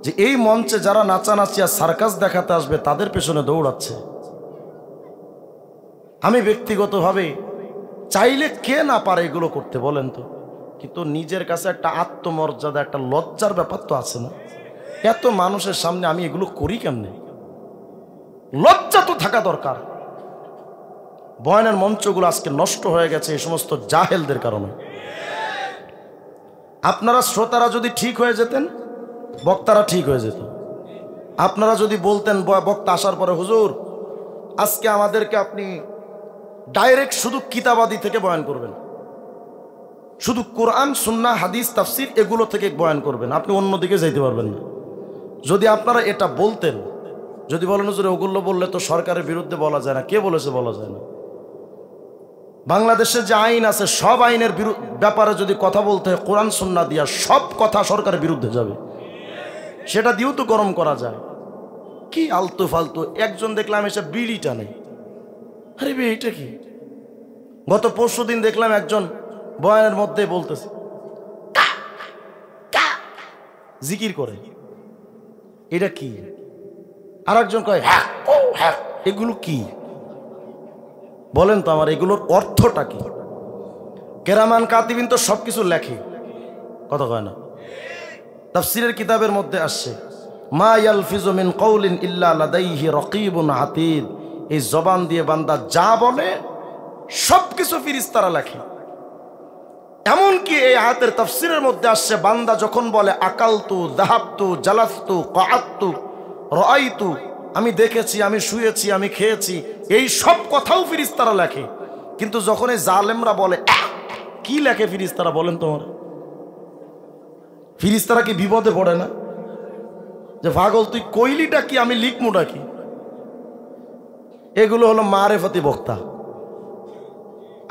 যে এই মঞ্চে যারা নাচানাচি আর সার্কাস দেখাতে আসবে তাদের পেছনে দৌড়াচ্ছে? আমি ব্যক্তিগতভাবে চাইলে কে না পারে এগুলো করতে বলেন তো, কিন্তু নিজের কাছে একটা আত্মমর্যাদা, একটা লজ্জার ব্যাপার তো আছে না? এত মানুষের সামনে আমি এগুলো করি কেমনে? লজ্জা তো থাকা দরকার। বয়ানের মঞ্চগুলো আজকে নষ্ট হয়ে গেছে এই সমস্ত জাহেলদের কারণে। আপনারা শ্রোতারা যদি ঠিক হয়ে যেতেন, বক্তারা ঠিক হয়ে যেত। আপনারা যদি বলতেন বক্তা আসার পরে, হুজুর আজকে আমাদেরকে আপনি ডাইরেক্ট শুধু কিতাবাদি থেকে বয়ান করবেন, শুধু কোরআন সুন্নাহ হাদিস তাফসির এগুলো থেকে বয়ান করবেন, আপনি অন্যদিকে যাইতে পারবেন না। যদি আপনারা এটা বলতেন, যদি বলেন হুজুর ওগুলো বললে তো সরকারের বিরুদ্ধে বলা যায় না, কে বলেছে বলা যায় না? বাংলাদেশে যে আইন আছে সব আইনের ব্যাপারে যদি কথা বলতে হয় কোরআন সুন্নাহ দিয়া, সব কথা সরকারের বিরুদ্ধে যাবে। সেটা দিয়েও তো গরম করা যায়। কি আলতু ফালতু। একজন দেখলাম এসে বিড়ি টানে, আরে বে এটা কি? গত পরশু দিন দেখলাম একজন বয়ানের মধ্যে বলতেছে জিকির করে, এটা কি? আর একজন কয় হ্যাঁ ও হ্যাঁ। এগুলো কি বলেন তো আমার? এগুলোর অর্থটা কি? কেরামান কাতিবিন তো সবকিছু লেখে, কথা কয় না? তাফসীরের কিতাবের মধ্যে আসছে মা ইয়ালফিজু মিন কাউলিন ইল্লা লাদাইহি রাকীবুন আতীদ। এই জবান দিয়ে বান্দা যা বলে সবকিছু ফেরেশতারা লেখে। এমনকি এই আয়াতের তাফসীরের মধ্যে আসছে বান্দা যখন বলে আকালতু যাহাবতু জালাসতু কাআতু রাআইতু, আমি দেখেছি, আমি শুয়েছি, আমি খেয়েছি, এই সব কথাও ফেরেশতারা লেখে। কিন্তু যখন এই জালেমরা বলে, কি লেখে ফেরেশতারা বলেন তোমার? ফেরেশতারা কি বিপদে পড়ে না যে পাগল তুই কইলিটা কি, আমি লিখমুটা কি? এগুলো হলো মারেফতি বক্তা,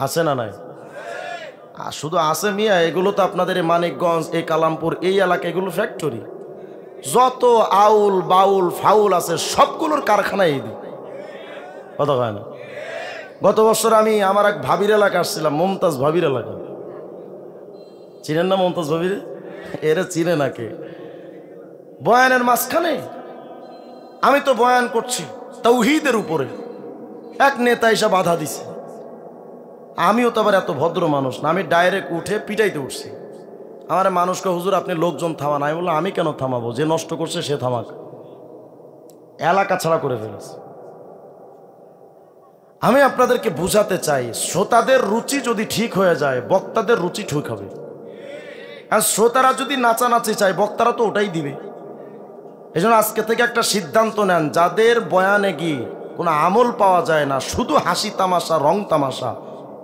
আছে না নাই? শুধু আছে মিয়া, এগুলো তো আপনাদের এই মানিকগঞ্জ, এই কালামপুর, এই এলাকা, এগুলো ফ্যাক্টরি। যত আউল বাউল ফাউল আছে সবগুলোর কারখানা এই দিই, কথা হয় না? গত বছর আমি আমার এক ভাবির এলাকা আসছিলাম, মমতাজ ভাবির এলাকা। চিনেন না মমতাজ ভাবির? এরে চিনে না কে? বয়ানের মাঝখানে আমি তো বয়ান করছি তাওহীদের উপরে, এক নেতা এসে বাধা দিছে। আমিও তো আবার এত ভদ্র মানুষ না, আমি ডাইরেক্ট উঠে পিটাইতে উঠছি। আমার মানুষকে হুজুর আপনি লোকজন থামান। আমি বললাম আমি কেন থামাবো? যে নষ্ট করছে সে থামাক, এলাকা ছাড়া করে ফেলেছে। আমি আপনাদেরকে বুঝাতে চাই, শ্রোতাদের রুচি যদি ঠিক হয়ে যায় বক্তাদের রুচি ঠিক হবে। আর শ্রোতারা যদি নাচানাচি চায় বক্তারা তো ওটাই দিবে। এই জন্য আজকে থেকে একটা সিদ্ধান্ত নেন, যাদের বয়ানে গিয়ে কোনো আমল পাওয়া যায় না, শুধু হাসি তামাশা রং তামাশা,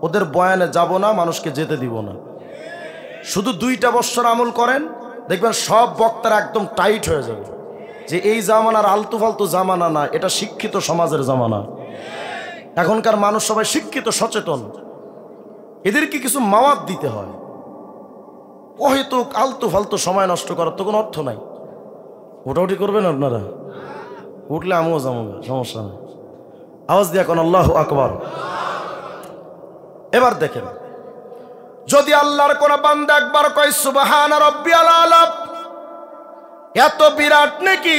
ওদের বয়ানে যাব না, মানুষকে যেতে দিব না। শুধু 2টা বছর আমল করেন, দেখবেন সব বক্তারা একদম টাইট হয়ে যাবে যে এই জামানার আলতু ফালতু জামানা না, এটা শিক্ষিত সমাজের জামানা। এখনকার মানুষ সবাই শিক্ষিত সচেতন, এদেরকে কিছু মাওয়াত দিতে হয়। হয়তো আলতু ফালতু সময় নষ্ট করার তো কোনো অর্থ নাই। ওটাউটি করবেন আপনারা, উঠলে আমিও যাবো, সমস্যা নেই। আওয়াজ দিয়ে এখন আল্লাহু আকবার। এবার দেখেন, যদি আল্লাহর কোন বান্দা একবার কয় সুবহান রাব্বিয়াল আলা, এত বিরাট নাকি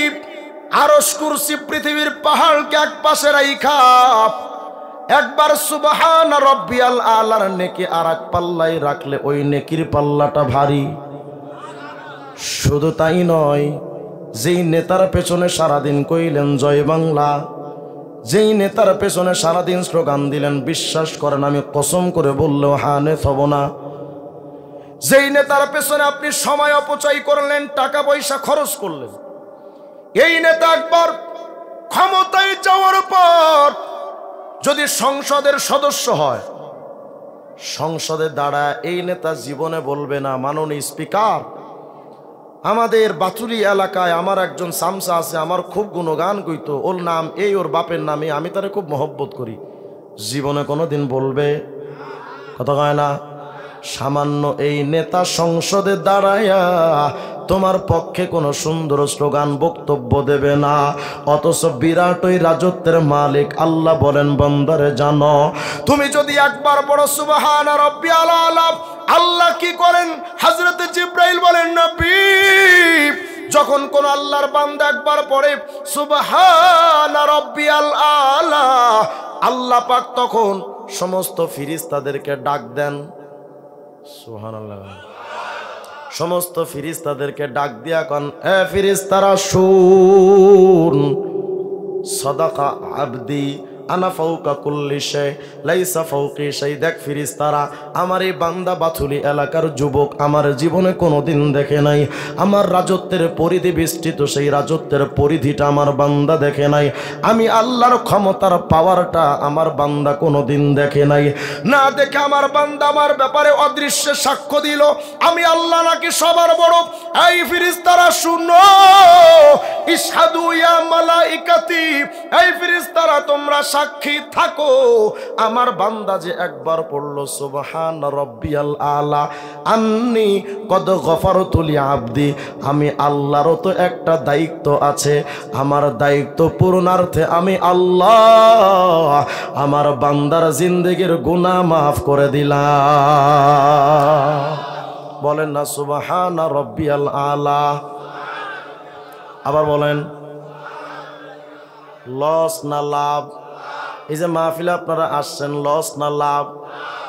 আরশ কুরসি পৃথিবীর পাহাড়কে এক পাশে রাইখা একবার সুবহান রাব্বিয়াল আলার নেকি আর এক পাল্লাই রাখলে ওই নেকির পাল্লাটা ভারী। শুধু তাই নয়, যেই নেতার পেছনে সারাদিন কইলেন জয় বাংলা, যেই নেতার পেছনে সারাদিন স্লোগান দিলেন, বিশ্বাস করেন আমি কসম করে বললেও হানে হব না। যেই নেতার পেছনে আপনি সময় অপচয় করলেন, টাকা পয়সা খরচ করলেন, এই নেতা একবার ক্ষমতায় যাওয়ার পর যদি সংসদের সদস্য হয়, সংসদে দাঁড়ায় এই নেতা জীবনে বলবে না, মাননীয় স্পিকার, আমাদের বাতুলি এলাকায় আমার একজন সামসা আছে, আমার খুব গুণগান কইতো, ওর নাম এই, ওর বাপের নামে, আমি তারে খুব মহব্বত করি। জীবনে কোনোদিন বলবে? কথা কয় না। সামান্য এই নেতা সংসদে দাঁড়ায়া তোমার পক্ষে কোনো সুন্দর স্লোগান বক্তব্য দেবে না, অথচ বিরাট ওই রাজত্বের মালিক আল্লাহ বলেন, বান্দারে জানো, তুমি যদি একবার পড়ো সুবহান রাব্বিয়াল আলা, আল্লাহ কি করেন? হযরত জিবরাইল বলেন, নবী যখন কোন আল্লাহর বান্দা একবার পড়ে সুবহান রাব্বিয়াল আলা, আল্লাহ পাক তখন সমস্ত ফিরিস্তাদেরকে ডাক দেন। সুবহানাল্লাহ। সমস্ত ফিরিস্তাদেরকে ডাক দিয়া কন, এ ফিরিস্তারা শুন, সাদাকা আবদি আনা ফাওকা কুল্লি শাই লাইসা ফাওকি শাই। দেখ ফিরিস্তারা, আমার এই বান্দা বাথুলি এলাকার যুবক আমার জীবনে কোনোদিন দেখে নাই, আমার রাজত্বের পরিধি বিস্তৃত, সেই রাজত্বের পরিধিটা আমার বান্দা দেখে নাই, আমি আল্লাহর ক্ষমতার পাওয়ারটা আমার বান্দা কোনোদিন দেখে নাই। না দেখে আমার বান্দা আমার ব্যাপারে অদৃশ্যে সাক্ষ্য দিল, আমি আল্লাহ নাকি সবার বড়। এই ফিরিস্তারা শুনো, ইশহাদু ইয়া মালাইকাতি, এই ফিরিস্তারা তোমরা সাক্ষী থাকো, আমার বান্দা যে একবার পড়লো সুবহান রাব্বিয়াল আলা আন্নি কদ গফারতু লি আবদি, আমি আল্লাহরও তো একটা দায়িত্ব আছে, আমার দায়িত্ব পূরণার্থে আমি আল্লাহ আমার বান্দার জিন্দেগির গুনাহ মাফ করে দিলাম। বলেন না সুবহান রাব্বিয়াল আলা। আবার বলেন, লস না লাভ? এই যে মাহফিলে আপনারা আসছেন, লস না লাভ?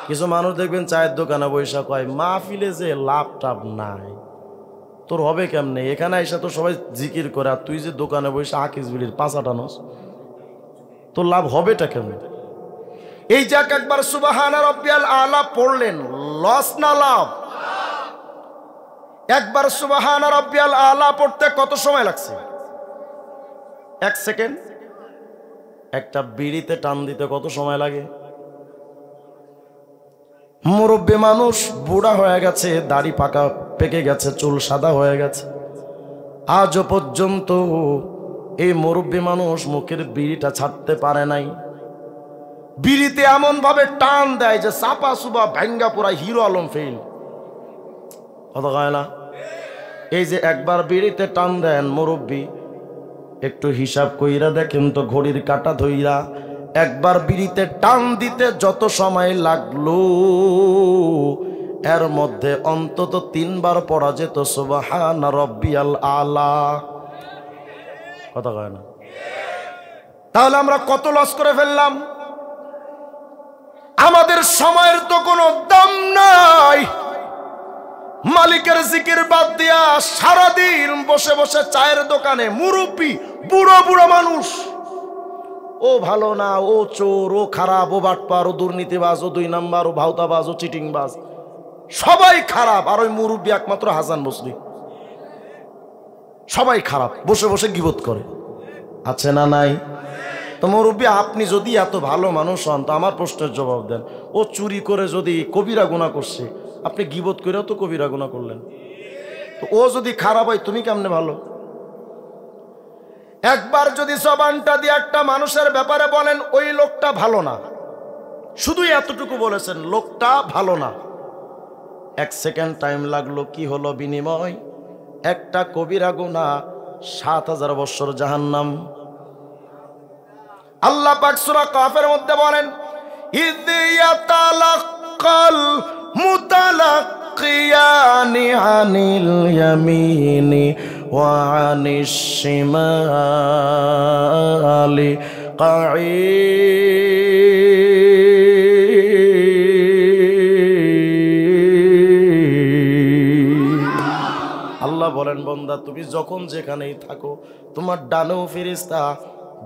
কিছু মানুষ দেখবেন চায়ের দোকানে বৈশা কয়, মাহফিলে যে লাভ টাভ নাই, তোর হবে কেমনে? এখানে এসে তো সবাই জিকির করে, আর তুই যে দোকানে বৈশা আকিস বিলির পাঁচা টানস, তোর লাভ হবেটা কেমন? এই যাক একবার সুবহান রাব্বিয়াল আলা পড়লেন, লস না লাভ? একবার সুবহান রাব্বিয়াল আলা পড়তে কত সময় লাগছে? 1 সেকেন্ড। একটা বিড়িতে টান দিতে কত সময় লাগে? মুরব্বী মানুষ, বুড়া হয়ে গেছে, দাড়ি পাকা পেকে গেছে, চুল সাদা হয়ে গেছে, আজও পর্যন্ত এই মুরব্বী মানুষ মুখের বিড়িটা ছাড়তে পারে নাই। বিড়িতে এমন ভাবে টান দেয় যে চাপা সুবা ভাঙ্গা পুরা হিরো আলম ফেল। কথা কয় না? এই যে একবার বিড়িতে টান দেন মুরব্বী, একটু হিসাব কইরা দেখেন তো ঘড়ির কাঁটা ধইরা, একবার বিড়িতে টান দিতে যত সময় লাগলো এর মধ্যে অন্তত 3 বার পড়া যেত সুবহান রাব্বিয়াল আলা। কথা কয় না? তাহলে আমরা কত লস করে ফেললাম? আমাদের সময়ের তো কোনো দাম নাই। মালিকের জিকির বাদ দিয়া সারাদিন বসে বসে চায়ের দোকানে মুরব্বী, বুড়ো বুড়ো মানুষ, ও ভালো না, ও চোর, ও খারাপ, ও বাটপার, ও দুর্নীতিবাজ, ও 2 নাম্বার, ও ভাউতাবাজ, ও চিটিংবাজ, সবাই খারাপ। আর ওই মুরব্বী একমাত্র হাসান বসরি, সবাই খারাপ, বসে বসে গীবত করে। আছে না নাই? তো মুরব্বী, আপনি যদি এত ভালো মানুষ হন তো আমার প্রশ্নের জবাব দেন, ও চুরি করে যদি কবিরা গুনাহ করছে, আপনি গীবত করেও তো কবিরা গুনাহ করলেন, তো ও যদি খারাপ হয় তুমি কেমনে ভালো? একবার যদি জবানটা দিয়ে একটা মানুষের ব্যাপারে বলেন ওই লোকটা ভালো না, শুধু এতটুকু বলেছেন লোকটা ভালো না, 1 সেকেন্ড টাইম লাগলো, কি হলো বিনিময়? একটা কবিরা গুনাহ 7000 বছর জাহান্নাম। আল্লাহ পাক সূরা কাফের মধ্যে বলেন, ইয ইয়াতালাক্কাল মুতালাক্কিয়ানি আনিল ইয়ামিনি ওয়া আনিশ শিমালি কাঈদ। আল্লাহ বলেন, বান্দা তুমি যখন যেখানেই থাকো, তোমার ডানেও ফেরেশতা,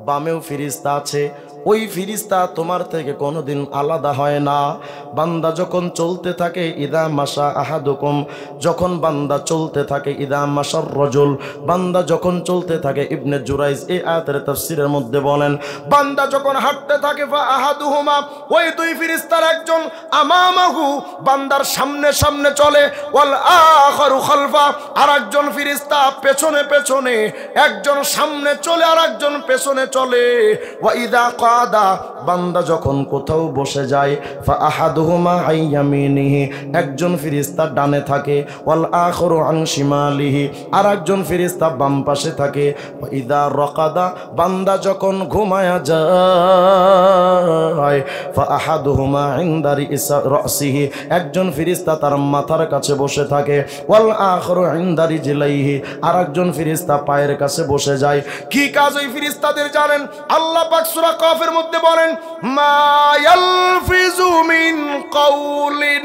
বামেও ফিরিস্তা আছে, ওই ফিরিস্তা তোমার থেকে কোনোদিন আলাদা হয় না। বান্দা যখন চলতে থাকে ইদা মাশা আহাদুকুম, যখন বান্দা চলতে থাকে ইদা মাশার রজুল, বান্দা যখন চলতে থাকে, ইবনে জুরাইজ এই আয়াতের তাফসীরের মধ্যে বলেন বান্দা যখন হাঁটতে থাকে ফা আহাদুহুমা, ওই দুই ফিরিস্তার একজন আমামাহু বান্দার সামনে সামনে চলে, ওয়াল আখারু খালফা, আর একজন ফিরিস্তা পেছনে পেছনে, একজন সামনে চলে আর একজন পেছনে চলে। ওয়া ইদা কাদা, বান্দা যখন কোথাও বসে যায়, ফা আহাদুহুমা আন ইয়ামিনিহি, একজন ফিরিস্তা ডানে থাকে, ওয়াল আখারু আন শিমালিহি, আর একজন ফিরিস্তা বাম পাশে থাকে। ওয়া ইদা রাকাদা, বান্দা যখন ঘুমায়া যায়, ফা আহাদুহুমা ইনদা রাসিহি, একজন ফিরিস্তা তার মাথার কাছে বসে থাকে, ওয়াল আখারু ইনদা রিজলাইহি, আর একজন ফিরিস্তা পায়ের কাছে বসে যায়। কি কাজ ওই ফিরিস্তাদের জানেন? আল্লাহ পাক সূরা কাফের মধ্যে বলেন মা ইয়ালফিজু মিন কাউলিন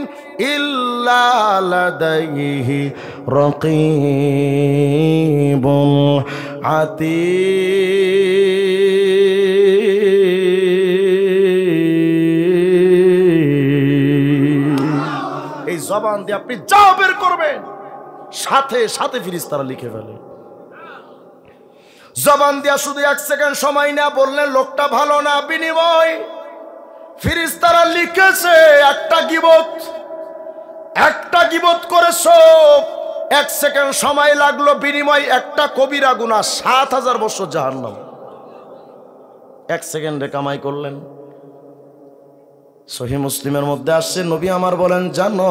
ইল্লা লাদাইহি রাকীবুন আতীদ। এই জবান দিয়ে আপনি যা বের করবেন সাথে সাথে ফিরিস্তারা লিখে ফেলে। জবান দিয়া শুধু 1 সেকেন্ড সময় না বললেন লোকটা ভালো না, বিনিময় ফিরিস্তারা লিখেছে একটা গীবত করেছো, 1 সেকেন্ড সময় লাগলো, বিনিময় একটা কবিরা গুনাহ 7000 বছর জাহান্নাম। 1 সেকেন্ডে কামাই করলেন। সহিহ মুসলিমের মধ্যে আসছে নবী আমার বলেন জানো,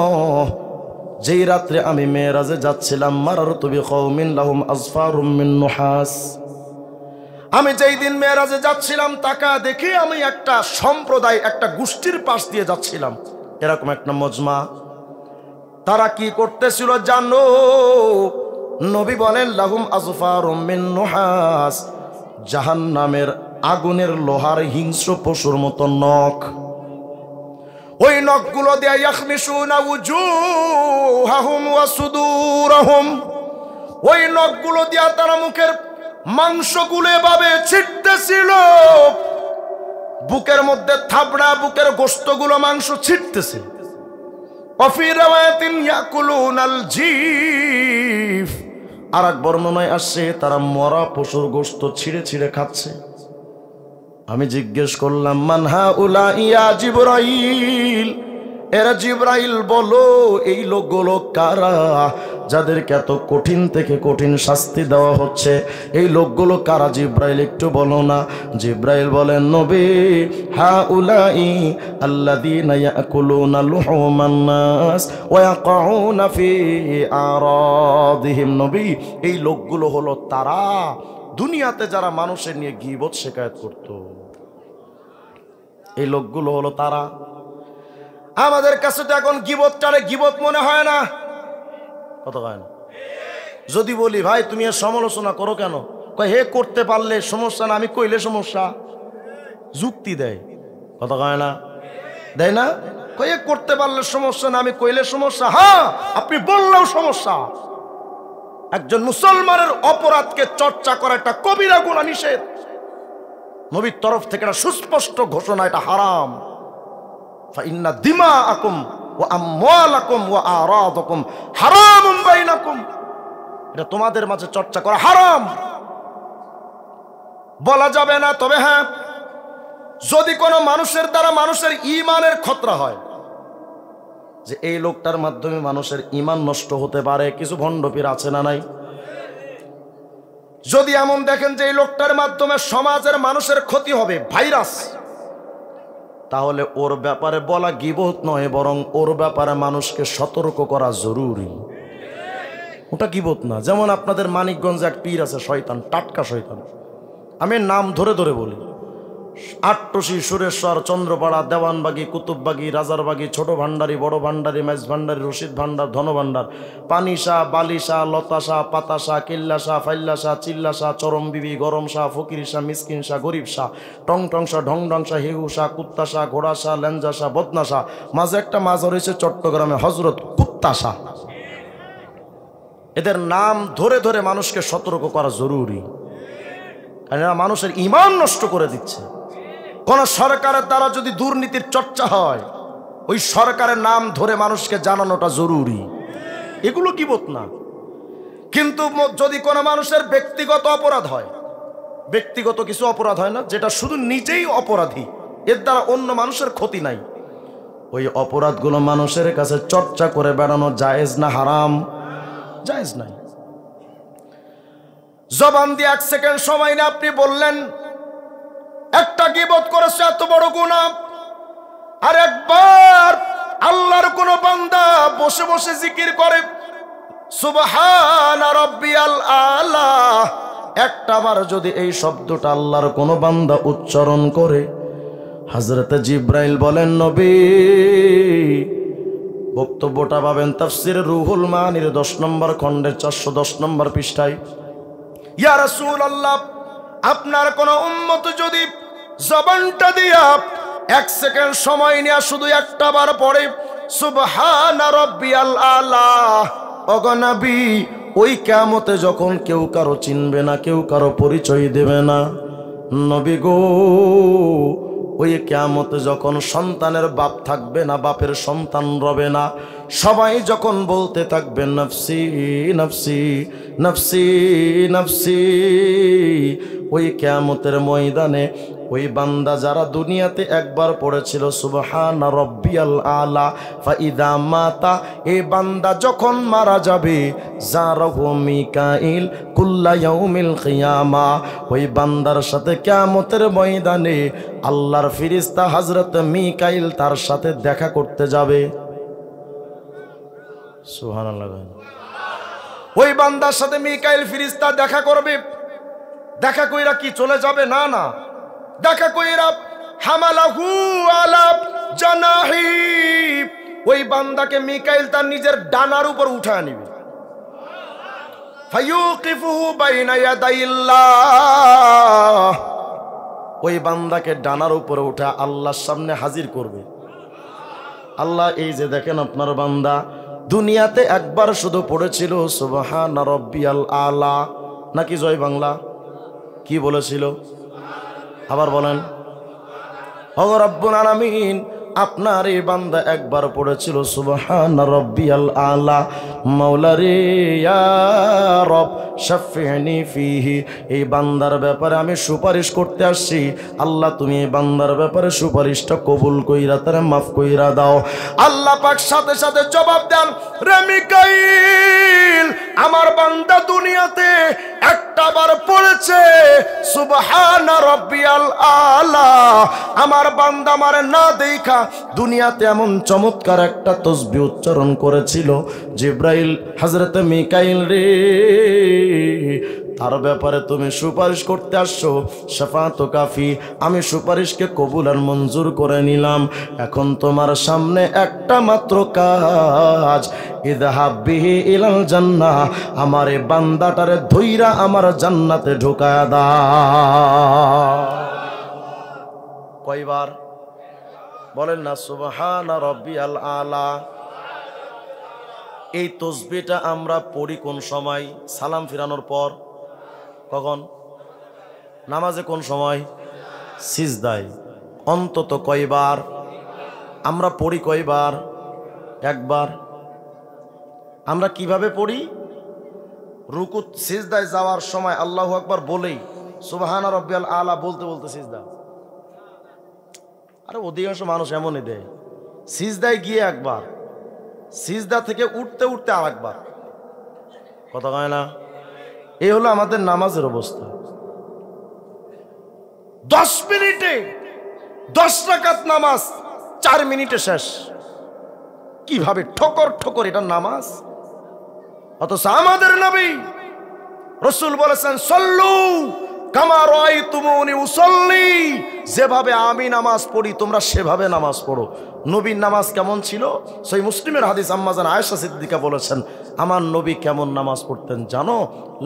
যেই রাত্রে আমি মেরাজে যাচ্ছিলাম, মারারতু বিকওমিন লাহুম আযফারুম মিন নুহাস, আমি যেই দিন মেরাজে যাচ্ছিলাম তাকা দেখি আমি একটা সম্প্রদায়, একটা গোষ্ঠীর পাশ দিয়ে যাচ্ছিলাম, এরকম একটা মজমা। তারা কি করতেছিল জানো? নবী বলেন লাহুম আযফারুম মিন নুহাস, জাহান্নামের আগুনের লোহার হিংস্র পশুর মতো নখ, ওই নখগুলো দিয়ে ইয়াখমিশুনা উজুহাহুম ওয়া সুদুরহুম, ওই নখগুলো দিয়ে তারা মুখের মাংসগুলো এভাবে ছিটতেছিল, বুকের মধ্যে থাবড়া, বুকের গোশতগুলো মাংস ছিটতেছে। ওয়াফি রাওয়ায়াতিন ইয়াকুলুনাল জিফ, আর এক বর্ণনায় আসছে তারা মরা পশুর গোশত ছিঁড়ে ছিঁড়ে খাচ্ছে। আমি জিজ্ঞেস করলাম মান হাউলা ইয়া জিবরাইল, এরা জিবরাইল বলো এই লোকগুলো কারা, যাদেরকে এত কঠিন থেকে কঠিন শাস্তি দেওয়া হচ্ছে, এই লোকগুলো কারা জিবরাইল একটু বলো না। জিবরাইল বলেন নবী হাউলাই আল্লাযীনা ইয়াকুলুনা লুহুমান নাস ওয়া ইয়াকাউনা ফি আরাদিহিম, নবী এই লোকগুলো হলো তারা দুনিয়াতে যারা মানুষের নিয়ে গীবত শিকায়ত করত, এই লোকগুলো হলো তারা। আমাদের কাছে তো এখন গীবতটারে গীবত মনে হয় না, কত হয় না। যদি বলি ভাই তুমি এর সমালোচনা করো কেন, কয় হে করতে পারলে সমস্যা না, আমি কইলে সমস্যা, যুক্তি দেয়, কত হয় না, দেয় না, কয় হে করতে পারলে সমস্যা না, আমি কইলে সমস্যা, হ্যাঁ আপনি বললেও সমস্যা। একজন মুসলমানের অপরাধকে চর্চা করা একটা কবিরা গুনাহ, নিষেধ, নবীর তরফ থেকে একটা সুস্পষ্ট ঘোষণা, এটা হারাম। ফাইন্না দিমাআকুম ওয়া আমওয়ালাকুম ওয়া আরাদাকুম হারামুন বাইনাকুম, এটা তোমাদের মাঝে চর্চা করা হারাম, বলা যাবে না। তবে হ্যাঁ, যদি কোনো মানুষের দ্বারা মানুষের ঈমানের খতরা হয়, যে এই লোকটার মাধ্যমে মানুষের ঈমান নষ্ট হতে পারে, কিছু ভণ্ডপীর আছে না নাই, যদি এমন দেখেন যে এই লোকটার মাধ্যমে সমাজের মানুষের ক্ষতি হবে, ভাইরাস, তাহলে ওর ব্যাপারে বলা গীবত নয়, বরং ওর ব্যাপারে মানুষকে সতর্ক করা জরুরি, ওটা গীবত না। যেমন আপনাদের মানিকগঞ্জে এক পীর আছে, শয়তান, টাটকা শয়তান, আমি নাম ধরে ধরে বলি, আট্টসি, সুরেশ্বর, চন্দ্রপাড়া, দেওয়ানবাগি, কুতুববাগি, রাজারবাগি, ছোট ভান্ডারি, বড় ভান্ডারি, মাইজ ভান্ডারি, রশিদ ভান্ডার, ধনভান্ডার, পানিশা, বালিশা, লতাশা, পাতাশা, কিল্লাশা, ফাইল্লাশা, চিল্লাশা, চরম বিবি, গরম শাহ, ফকিরিশা, মিসকিন শাহ, গরিব শাহ, টং টংশা, ঢং ঢংশা, হেহুশা, কুত্তাশা, ঘোড়াশা, ল্যাঞ্জাশা, বদনাশা, মাঝে একটা মাজার রয়েছে চট্টগ্রামে হজরত কুত্তাশা। এদের নাম ধরে ধরে মানুষকে সতর্ক করা জরুরি, আর এরা মানুষের ঈমান নষ্ট করে দিচ্ছে। কোন সরকারের দ্বারা যদি দুর্নীতির চর্চা হয়, ওই সরকারের নাম ধরে মানুষকে জানানোটা জরুরি, এগুলো কিবত না। কিন্তু যদি কোনো মানুষের ব্যক্তিগত অপরাধ হয়, ব্যক্তিগত কিছু অপরাধ হয় না যেটা শুধু নিজেই অপরাধী, এর দ্বারা অন্য মানুষের ক্ষতি নাই, ওই অপরাধগুলো মানুষের কাছে চর্চা করে বেড়ানো জায়েজ না হারাম? জায়েজ নাই। জবান দিয়ে 1 সেকেন্ড সময় না আপনি বললেন একটা গীবত করেছে, এত বড় গুনাহ। আর একবার আল্লাহর কোন বান্দা বসে বসে জিকির করে সুবহানা রাব্বিয়াল আলা, একটাবার যদি এই শব্দটা আল্লাহর কোন বান্দা উচ্চারণ করে, হযরতে জিব্রাইল বলেন নবী, বক্তব্যটা পাবেন তাফসিরে রুহুল মানির 10 নম্বর খণ্ডের 410 নম্বর পৃষ্ঠায়। ইয়া রাসূলুল্লাহ, আপনার কোন উম্মত যদি জবানটা দিয়া 1 সেকেন্ড সময় নিয়ে শুধু একটাবার পড়ে সুবহানা রাব্বিয়াল আলা, ওগো নবী, ওই কিয়ামতে যখন কেউ কারো চিনবে না, কেউ কারো পরিচয় দেবে না, নবী গো, ওই কিয়ামতে যখন সন্তানের বাপ থাকবে না, বাপের সন্তান রবে না, সবাই যখন বলতে থাকবে নফসি নফসি নফসি নফসি, ওই কিয়ামতের ময়দানে ওই বান্দা যারা দুনিয়াতে একবার পড়েছিল সুবহানা রাব্বিয়াল আলা, ফাইদা মাতা, এই বান্দা যখন মারা যাবে, জারাহু মিকাইল কুল্লা ইয়াউমিল কিয়ামা, ওই বান্দার সাথে কিয়ামতের ময়দানে আল্লাহর ফেরেশতা হযরত মিকাইল তার সাথে দেখা করতে যাবে। সুবহানাল্লাহ। ওই বান্দার সাথে মিকাইল ফেরেশতা দেখা করবে। দেখা কইরা কি চলে যাবে? না না, দেখা কইরা হামালাহু আলা জানাহি, ওই বান্দাকে মিকাইল তার নিজের ডানার উপর উঠায় নিবে। ফায়ুকিফুহু বাইনা ইয়াদাইল্লাহ, ওই বান্দাকে ডানার উপরে উঠা আল্লাহর সামনে হাজির করবে। আল্লাহ, এই যে দেখেন আপনার বান্দা দুনিয়াতে একবার শুধু পড়েছিল সুবহানা রাব্বিয়াল আলা, নাকি জয় বাংলা কি বলেছিল? আবার বলেন, ও রব্বুল আলামিন, আপনার এই বান্দা একবার পড়েছিল সুবহানা রাব্বিয়াল আলা, মাওলা রে ইয়া রব শাফিনি ফিহি, এই বান্দার ব্যাপারে আমি সুপারিশ করতে আসছি, আল্লাহ তুমি এই বান্দার ব্যাপারে সুপারিশটা কবুল কইরা তারে মাফ কইরা দাও। আল্লাহ পাক সাথে সাথে জবাব দেন, রে মিকাইল, আমার বান্দা দুনিয়াতে একটাবার পড়েছে সুবহানা রাব্বিয়াল আলা, আমার বান্দা আমারে না দেখা দুনিয়াতে এমন চমৎকার একটা তাসবিহ উচ্চারণ করেছিল, জিব্রাইল হযরত মিকাইল রে, তার ব্যাপারে তুমি সুপারিশ করতে আসছো, শাফাআত কাফি, আমি সুপারিশকে কবুল আর মঞ্জুর করে নিলাম। এখন তোমার সামনে একটা মাত্র কাজ, ইযহাব বিহি ইলাল জান্নাহ, আমার এই বান্দাটারে ধইরা আমার জান্নাতে ঢুকায়া দাও। কয়বার বলেন না সুবহানা রাব্বিয়াল আলা? এই তাসবিহটা আমরা পড়ি কোন সময়? সালাম ফিরানোর পর। কখন? নামাজে। কোন সময়? সিজদায়। অন্তত কয়বার আমরা পড়ি? কয়বার? একবার। আমরা কিভাবে পড়ি? রুকু সিজদায় যাওয়ার সময় আল্লাহু আকবার বলেই সুবহানা রাব্বিয়াল আলা বলতে বলতে সিজদা। আরে অধিকাংশ মানুষ এমনই দেয়, সিজদায় গিয়ে একবার, সিজদা থেকে উঠতে উঠতে আর একবার। কথা কয় না? এই হলো আমাদের নামাজের অবস্থা। 10 মিনিটে 10 রাকাত নামাজ 4 মিনিটে শেষ। কিভাবে ঠোকর ঠোকর এটা নামাজ। অথচ আমাদের নবী রাসূল বলেছেন, সল্লু কামা রাআইতুমুনি উসাল্লি, যেভাবে আমি নামাজ পড়ি তোমরা সেভাবে নামাজ পড়ো। নবীর নামাজ কেমন ছিল? সহিহ মুসলিমের হাদিস, আম্মা জান আয়েশা সিদ্দিকা বলেছেন, আমার নবী কেমন নামাজ পড়তেন জানো?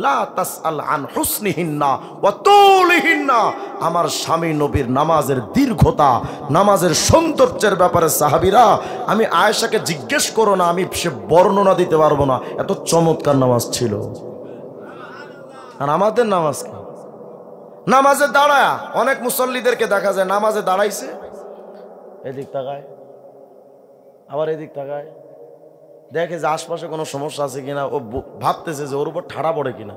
লা তাসআল আন হুসনিহিন্না ওয়া তুলিহিন্না, আমার স্বামী নবীর নামাজের দীর্ঘতা, নামাজের সৌন্দর্যের ব্যাপারে সাহাবীরা, আমি আয়েশাকে জিজ্ঞেস করো না, আমি সে বর্ণনা দিতে পারবো না, এত চমৎকার নামাজ ছিল। আর আমাদের নামাজ কি? নামাজে দাঁড়ায় অনেক মুসল্লিদেরকে দেখা যায় নামাজে দাঁড়াইছে, এদিক তাকায়, আবার এদিক তাকায়, দেখে যে আশপাশে কোনো সমস্যা আছে কিনা, ও ভাবতেছে যে ওর উপর ঠাড়া পড়ে কিনা।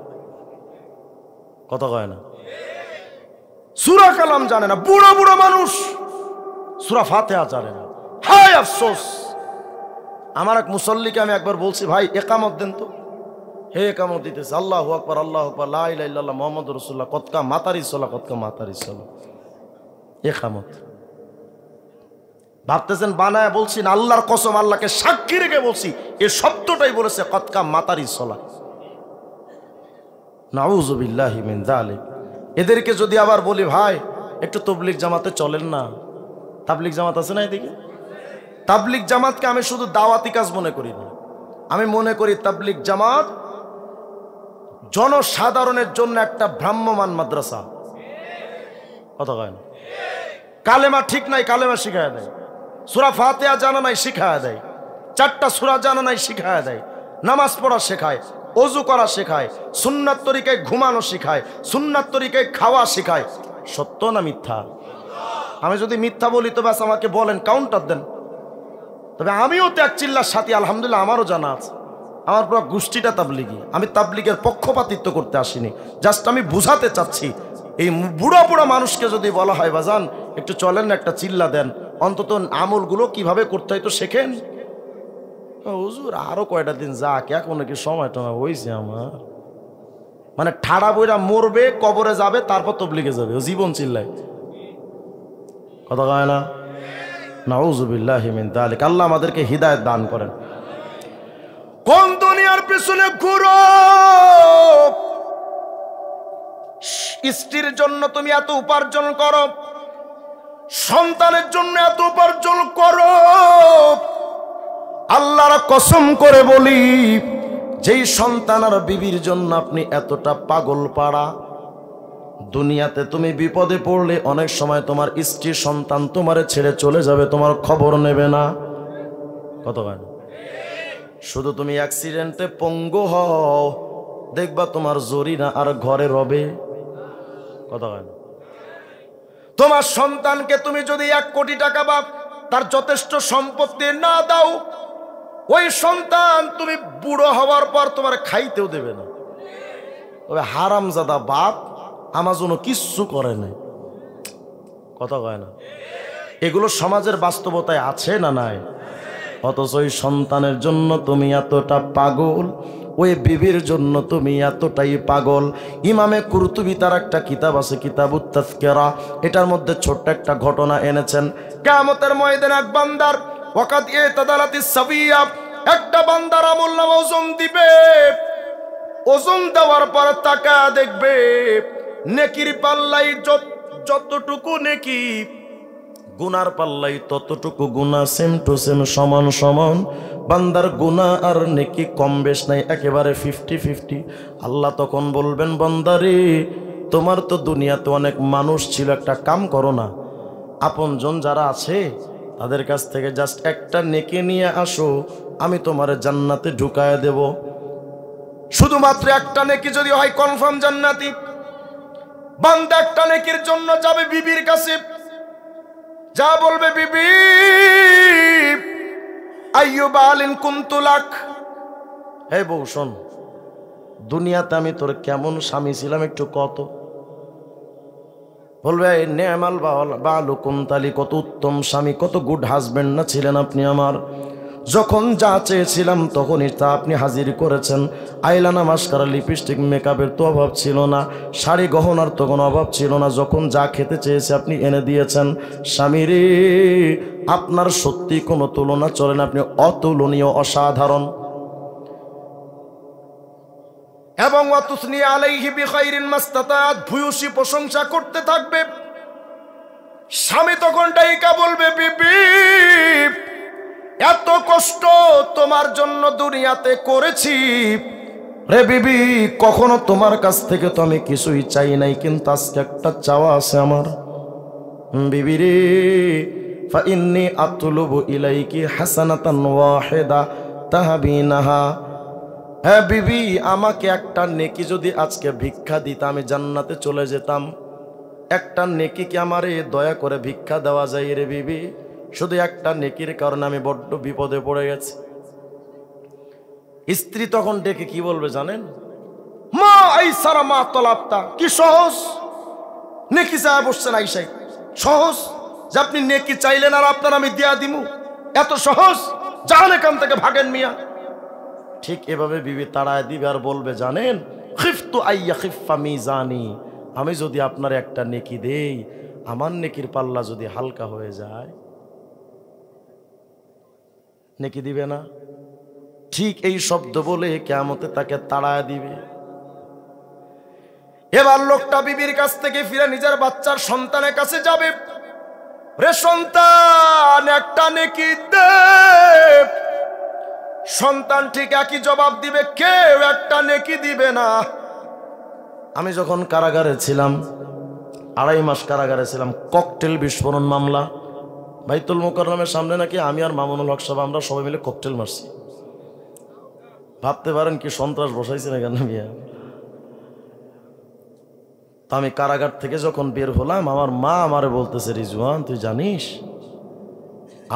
কথা কয় না। সূরা কালাম জানে না, বুড়ো বুড়ো মানুষ সূরা ফাতিহা জানে না। হায় আফসোস। আমার এক মুসল্লিকে আমি একবার বলছি, ভাই একামত দেন তো। হে একামত দিতেছে, আল্লাহু আকবার আল্লাহু আকবার লা ইলাহা ইল্লাল্লাহ মুহাম্মাদুর রাসূলুল্লাহ, কতকা মাতারি সালাহ, কতকা মাতারি সালাহ, একামত। ভাবতেছেন বানায় বলছি না, আল্লাহর কসম, আল্লাহকে সাক্ষী রেখে বলছি, এই শব্দটাই বলেছে কতকা মাতারি সালাহ। নাউযু বিল্লাহি মিন যালিক। এদেরকে যদি আবার বলি, ভাই একটু তাবলীগ জামাতে চলেন না, তাবলীগ জামাত আছে না এদিকে? তাবলীগ জামাতকে আমি শুধু দাওয়াতি কাজ মনে করি না, আমি মনে করি তাবলীগ জামাত জনসাধারণের জন্য একটা ভ্রাম্যমান মাদ্রাসা। কথা কয় না। কালেমা ঠিক নাই, কালেমা শিখায় দেয়। সূরা ফাতিহা জানা নাই, শিখায় দেয়। 4টা সূরা জানা নাই, শিখায় দেয়। নামাজ পড়া শেখায়, ওযু করা শেখায়, সুন্নাত তরিকায় ঘুমানো শেখায়, সুন্নাত তরিকায় খাওয়া শেখায়। সত্য না মিথ্যা? আমি যদি মিথ্যা বলি তো ব্যাস আমাকে বলেন, কাউন্টার দেন। তবে আমিও ত্যাগ চিল্লার সাথী, আলহামদুলিল্লাহ আমারও জানা আছে। আমার পুরো গোষ্ঠীটা তাবলীগী। আমি তাবলীগের পক্ষপাতিত্ব করতে আসিনি, জাস্ট আমি বুঝাতে চাচ্ছি এই বুড়া বুড়া মানুষকে যদি বলা হয় বাজান একটু চলেন না, একটা চিল্লা দেন, অন্তত আমলগুলো কিভাবে করতে হয় তো শেখেন। হুজুর আরো কয়টা দিন যাক, এখন কি সময় টমা হয়েছে আমার, মানে ঠাড়া বইরা মরবে, কবরে যাবে, তারপর তাবলীগে যাবে, ও জীবন চিল্লায়। কথা কয় না। নাউযু বিল্লাহি মিন যালিক। আল্লাহ আমাদেরকে হিদায়াত দান করেন। কোন দুনিয়ার পিছনে ঘুরো, স্ত্রীর জন্য তুমি এত উপার্জন করো, সন্তানের জন্য এত উপার্জন করো, আল্লাহর কসম করে বলি যেই সন্তান আর বিবির জন্য আপনি এতটা পাগল পাড়া, দুনিয়াতে তুমি বিপদে পড়লে অনেক সময় তোমার স্ত্রী সন্তান তোমারে ছেড়ে চলে যাবে, তোমার খবর নেবে না। কত হয়। শুধু তুমি অ্যাক্সিডেন্টে পঙ্গু হও, দেখবা তোমার জরিনা আর ঘরে রবে। কথা হয় না। তোমার সন্তানকে তুমি যদি 1 কোটি টাকা বা তার যথেষ্ট সম্পত্তি না দাও, ওই সন্তান তুমি বুড়ো হওয়ার পর তোমার খাইতেও দেবে না। তবে হারামজাদা বাপ আমার জন্য কিচ্ছু করে নাই। কথা কয় না। এগুলো সমাজের বাস্তবতায় আছে না নাই? অথচ ওই সন্তানের জন্য তুমি এতটা পাগল, ওই বিবির জন্য তুমি এতটাই পাগল। ইমামে কুরতুবী তার একটা কিতাব আছে, কিতাবুত তাযকিরা, এটার মধ্যে ছোট্ট একটা ঘটনা এনেছেন। কিয়ামতের ময়দানে এক বান্দার ওয়াকাত ইতাদালাতিস সাবিয়া, একটা বান্দার আমলনামা ওজন দিবে। ওজন দেওয়ার পর তাকা দেখবে নেকির পাল্লাই যতটুকু নেকি, গুনার পাল্লাই ততটুকু গুনাহ, সেম টু সেম, সমান সমান। বান্দার গুনাহ আর নেকি কম বেশ নাই, একেবারে 50-50। আল্লাহ তখন বলবেন, বান্দারে তোমার তো দুনিয়াতে অনেক মানুষ ছিল, একটা কাম করো না, আপনজন যারা আছে তাদের কাছ থেকে জাস্ট একটা নেকি নিয়ে আসো, আমি তোমার জান্নাতে ঢুকায় দেব। শুধুমাত্র একটা নেকি যদি হয় কনফার্ম জান্নাতি। বান্দা একটা নেকির জন্য যাবে বিবির কাছে, যা বলবে, বিবি আইয়ুবা আলিন কুনতুলাক, হে বউ শোন, দুনিয়াতে আমি তোর কেমন স্বামী ছিলাম একটু কত। বলবে নেমাল বালু কুমতালি, কত উত্তম স্বামী, কত গুড হাজবেন্ড না ছিলেন আপনি আমার। যখন যা চেয়েছিলাম তখনই তা আপনি হাজির করেছেন। আইলানা মাস্কারা লিপস্টিক মেকআপের তো অভাব ছিল না, শাড়ি গহনার তো কোনো অভাব ছিল না। যখন যা খেতে চেয়েছে আপনি এনে দিয়েছেন। স্বামী রে, আপনার সত্যি কোনো তুলনা চলে না, আপনি অতুলনীয়, অসাধারণ। এবং ওয়াতুসনি আলাইহি বিখাইরিন মাস্তাতাত, ভূয়সী প্রশংসা করতে থাকবে। স্বামী তখন ডাইকা বলবে, বিবি এত কষ্ট তোমার জন্য দুনিয়াতে করেছি রে বিবি, কখনো তোমার কাছ থেকে তো আমি কিছুই চাই নাই, কিন্তু আজকে একটা চাওয়া আছে আমার। বিবি রে, ফা ইন্নী আতলুবু ইলাইকি হাসানাতান ওয়াহিদা তাহবিনাহা, হ্যাঁ বিবি, আমাকে একটা নেকি যদি আজকে ভিক্ষা দিতা আমি জান্নাতে চলে যেতাম। একটা নেকি কি আমারে দয়া করে ভিক্ষা দেওয়া যায় রে বিবি? শুধু একটা নেকির কারণে আমি বড্ড বিপদে পড়ে গেছি। স্ত্রী তখন ডেকে কি বলবে জানেন? মা আইসারা মা তলাপ্তা, কি সহজ নেকি চায় বসছেন আইসাই, সহজ যে আপনি নেকি চাইলেন আর আপনার আমি দিয়া দিমু, এত সহজ? যান এখান থেকে, ভাগেন মিয়া। ঠিক এভাবে বিবি তাড়ায় দিবে আর বলবে জানেন, খিফতু আইয়া খিফা মিজানি, আমি যদি আপনার একটা নেকি দেই, আমার নেকির পাল্লা যদি হালকা হয়ে যায়, নেকি দিবে না? ঠিক এই শব্দ বলে কিয়ামতে তাকে তাড়ায় দিবে। এবার লোকটা বিবির কাছ থেকে ফিরে নিজের বাচ্চার সন্তানের কাছে যাবে, রে সন্তান একটা নেকি দে। সন্তান ঠিক একই জবাব দিবে, কেউ একটা নেকি দিবে না। আমি যখন কারাগারে ছিলাম, 2.5 মাস কারাগারে ছিলাম, ককটেল বিস্ফোরণ মামলা, বাইতুল মোকাররমের সামনে নাকি আমি আর মামুনুল হক সাহেব আমরা সবাই মিলে ককটেল মারছি। ভাবতে পারেন কি সন্ত্রাস বসাইছে না কেন মিয়া। তা আমি কারাগার থেকে যখন বের হলাম, আমার মা আমারে বলতেছে, রিজওয়ান তুই জানিস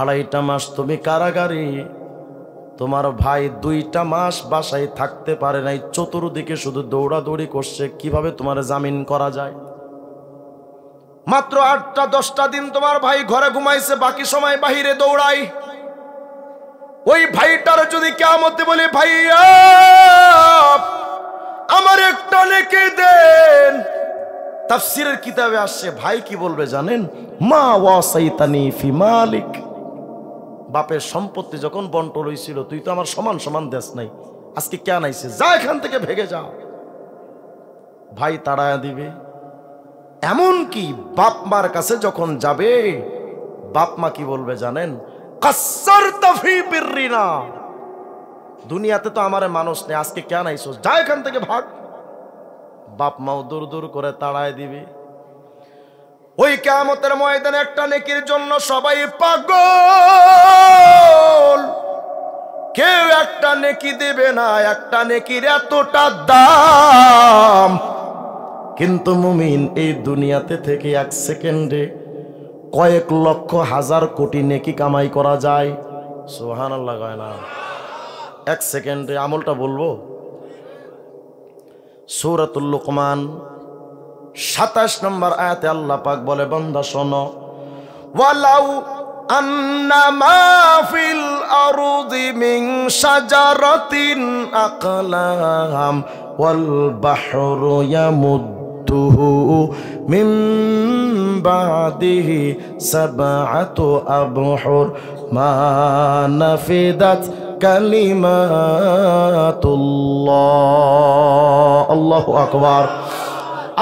2.5 মাস তুমি কারাগারে, তোমার ভাই 2টা মাস বাসায় থাকতে পারে নাই, চতুর্দিকে শুধু দৌড়াদৌড়ি করছে কিভাবে তোমার জামিন করা যায়। মাত্র 8টা-10টা দিন তোমার ভাই ঘরে ঘুমাইছে, বাকি সময় বাহিরে দৌড়াই। ওই ভাইটার যদি কিয়ামতে বলে, ভাইয়া আমার একটা নেকি দেন, তাফসীরের কিতাবে আসছে ভাই কি বলবে জানেন? মা ওয়াসাইতানি ফি মালিক, বাপের সম্পত্তি যখন বন্টন হইছিল তুই তো আমার সমান সমান দেশ নাই, আজকে কেন আইছে, যা এখান থেকে ভেগে যা। ভাই তাড়ায়া দিবে। এমন কি বাপ মার কাছে যখন যাবে, বাপ মা কি বলবে জানেন? কাসসারতা ফি বিররিনা, দুনিয়াতে তো আমারে মানুষ নেই, আজকে কেন আইছস, যা এখান থেকে ভাগ। বাপ মাও দূর দূর করে তাড়ায় দিবে। ওই কিয়ামতের ময়দানে একটা নেকির জন্য সবাই পাগল, কেউ একটা নেকি দেবে না। একটা নেকির এতটা দাম, কিন্তু মুমিন এই দুনিয়াতে থেকে 1 সেকেন্ডে কয়েক লক্ষ হাজার কোটি নেকি কামাই করা যায়। সুবহানাল্লাহ কয় না? 1 সেকেন্ডে আমলটা বলবো। সূরাতুল লুকমান 27 নম্বর আয়াতে আল্লাহ পাক বলে, বান্দা শোনো, ওয়ালাউ আন্নামা ফিল আরদি মিন শাজারাতিন আকলাম ওয়াল বাহরু ইয়ামুদ্দুহু মিন বাদিহি সাবআতু আবহুর মা নাফিদাত কালিমাতুল্লাহ। আল্লাহু আকবার।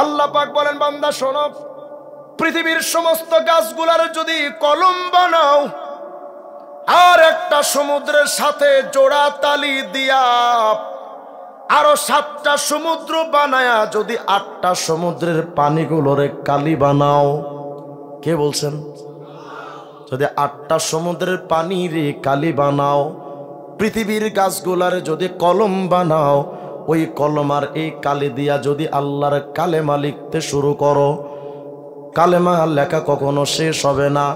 আল্লাহ পাক বলেন, বান্দা শোনো, পৃথিবীর সমস্ত গাছগুলার যদি কলম বানাও আর একটা সমুদ্রের সাথে জোড়া তালি দিয়া আরো 7টা সমুদ্র বানায়া যদি 8টা সমুদ্রের পানিগুলোরে কালি বানাও, কে বলছেন? যদি 8টা সমুদ্রের পানির কালি বানাও, পৃথিবীর গাছগুলারে যদি কলম বানাও, ওই কলম আর এই কালি দিয়া যদি আল্লাহর কালেমা লিখতে শুরু করো, কালেমা লেখা কখনো শেষ হবে না।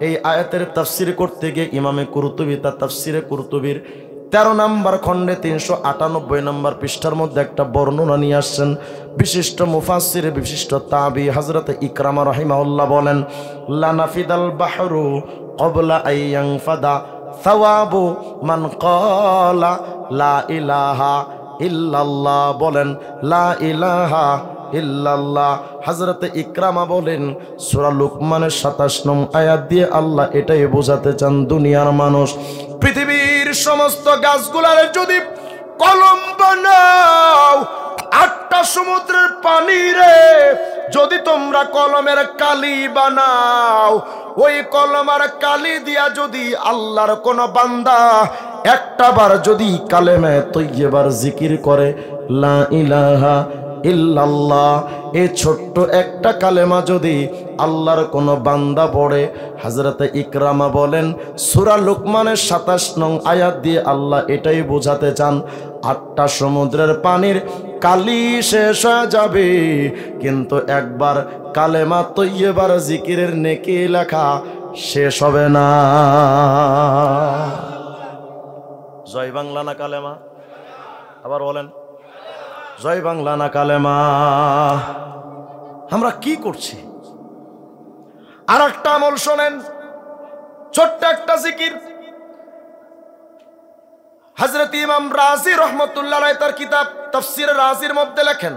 এই আয়াতের তাফসীর করতে গিয়ে ইমামে কুরতুবী তার তাফসীরে কুরতুবীর 13 নম্বর খণ্ডে 398 নম্বর পৃষ্ঠার মধ্যে একটা বর্ণনা নিয়ে আসছেন। বিশিষ্ট মুফাসসির, বিশিষ্ট তাবি হযরত ইকরামা রাহিমাহুল্লাহ বলেন, লা নাফিদাল বাহরু ক্বাবলা আইয়ানফাদা সাওয়াবু মান ক্বালা লা ইলাহা ইল্লাল্লাহ। বলেন লা ইলাহা ইল্লাল্লাহ। হযরত ইকরামা বলেন, সূরা লুকমানের 27 নং আয়াত দিয়ে আল্লাহ এটাই বোঝাতে চান, দুনিয়ার মানুষ পৃথিবীর সমস্ত গাছগুলার যদি কলম বানাও, 8টা সমুদ্রের পানি রে যদি তোমরা কলমের কালি বানাও, ওই কলম আর কালি দিয়া যদি আল্লাহর কোন বান্দা একটা বার যদি কালেমে তৈয়বার জিকির করে, লা ইলাহা ইল্লাল্লাহ, এই ছোট্ট একটা কালেমা যদি আল্লাহর কোন বান্দা পড়ে, হযরত ইকরামা বলেন সূরা লুকমানের 27 নং আয়াত দিয়ে আল্লাহ এটাই বোঝাতে চান, 8টা সমুদ্রের পানির কালি শেষ হয়ে যাবে, কিন্তু একবার কালেমা তৈয়বার জিকিরের নেকি লেখা শেষ হবে না। জয় বাংলা না কালেমা? আবার বলেন, জয় বাংলা না কালেমা? আমরা কি করছি? আর একটা আমল শোনেন, ছোট্ট একটা জিকির। হযরত ইমাম রাজি রহমতুল্লাহ আলাইহি তার কিতাব তাফসীর রাজির মধ্যে লেখেন,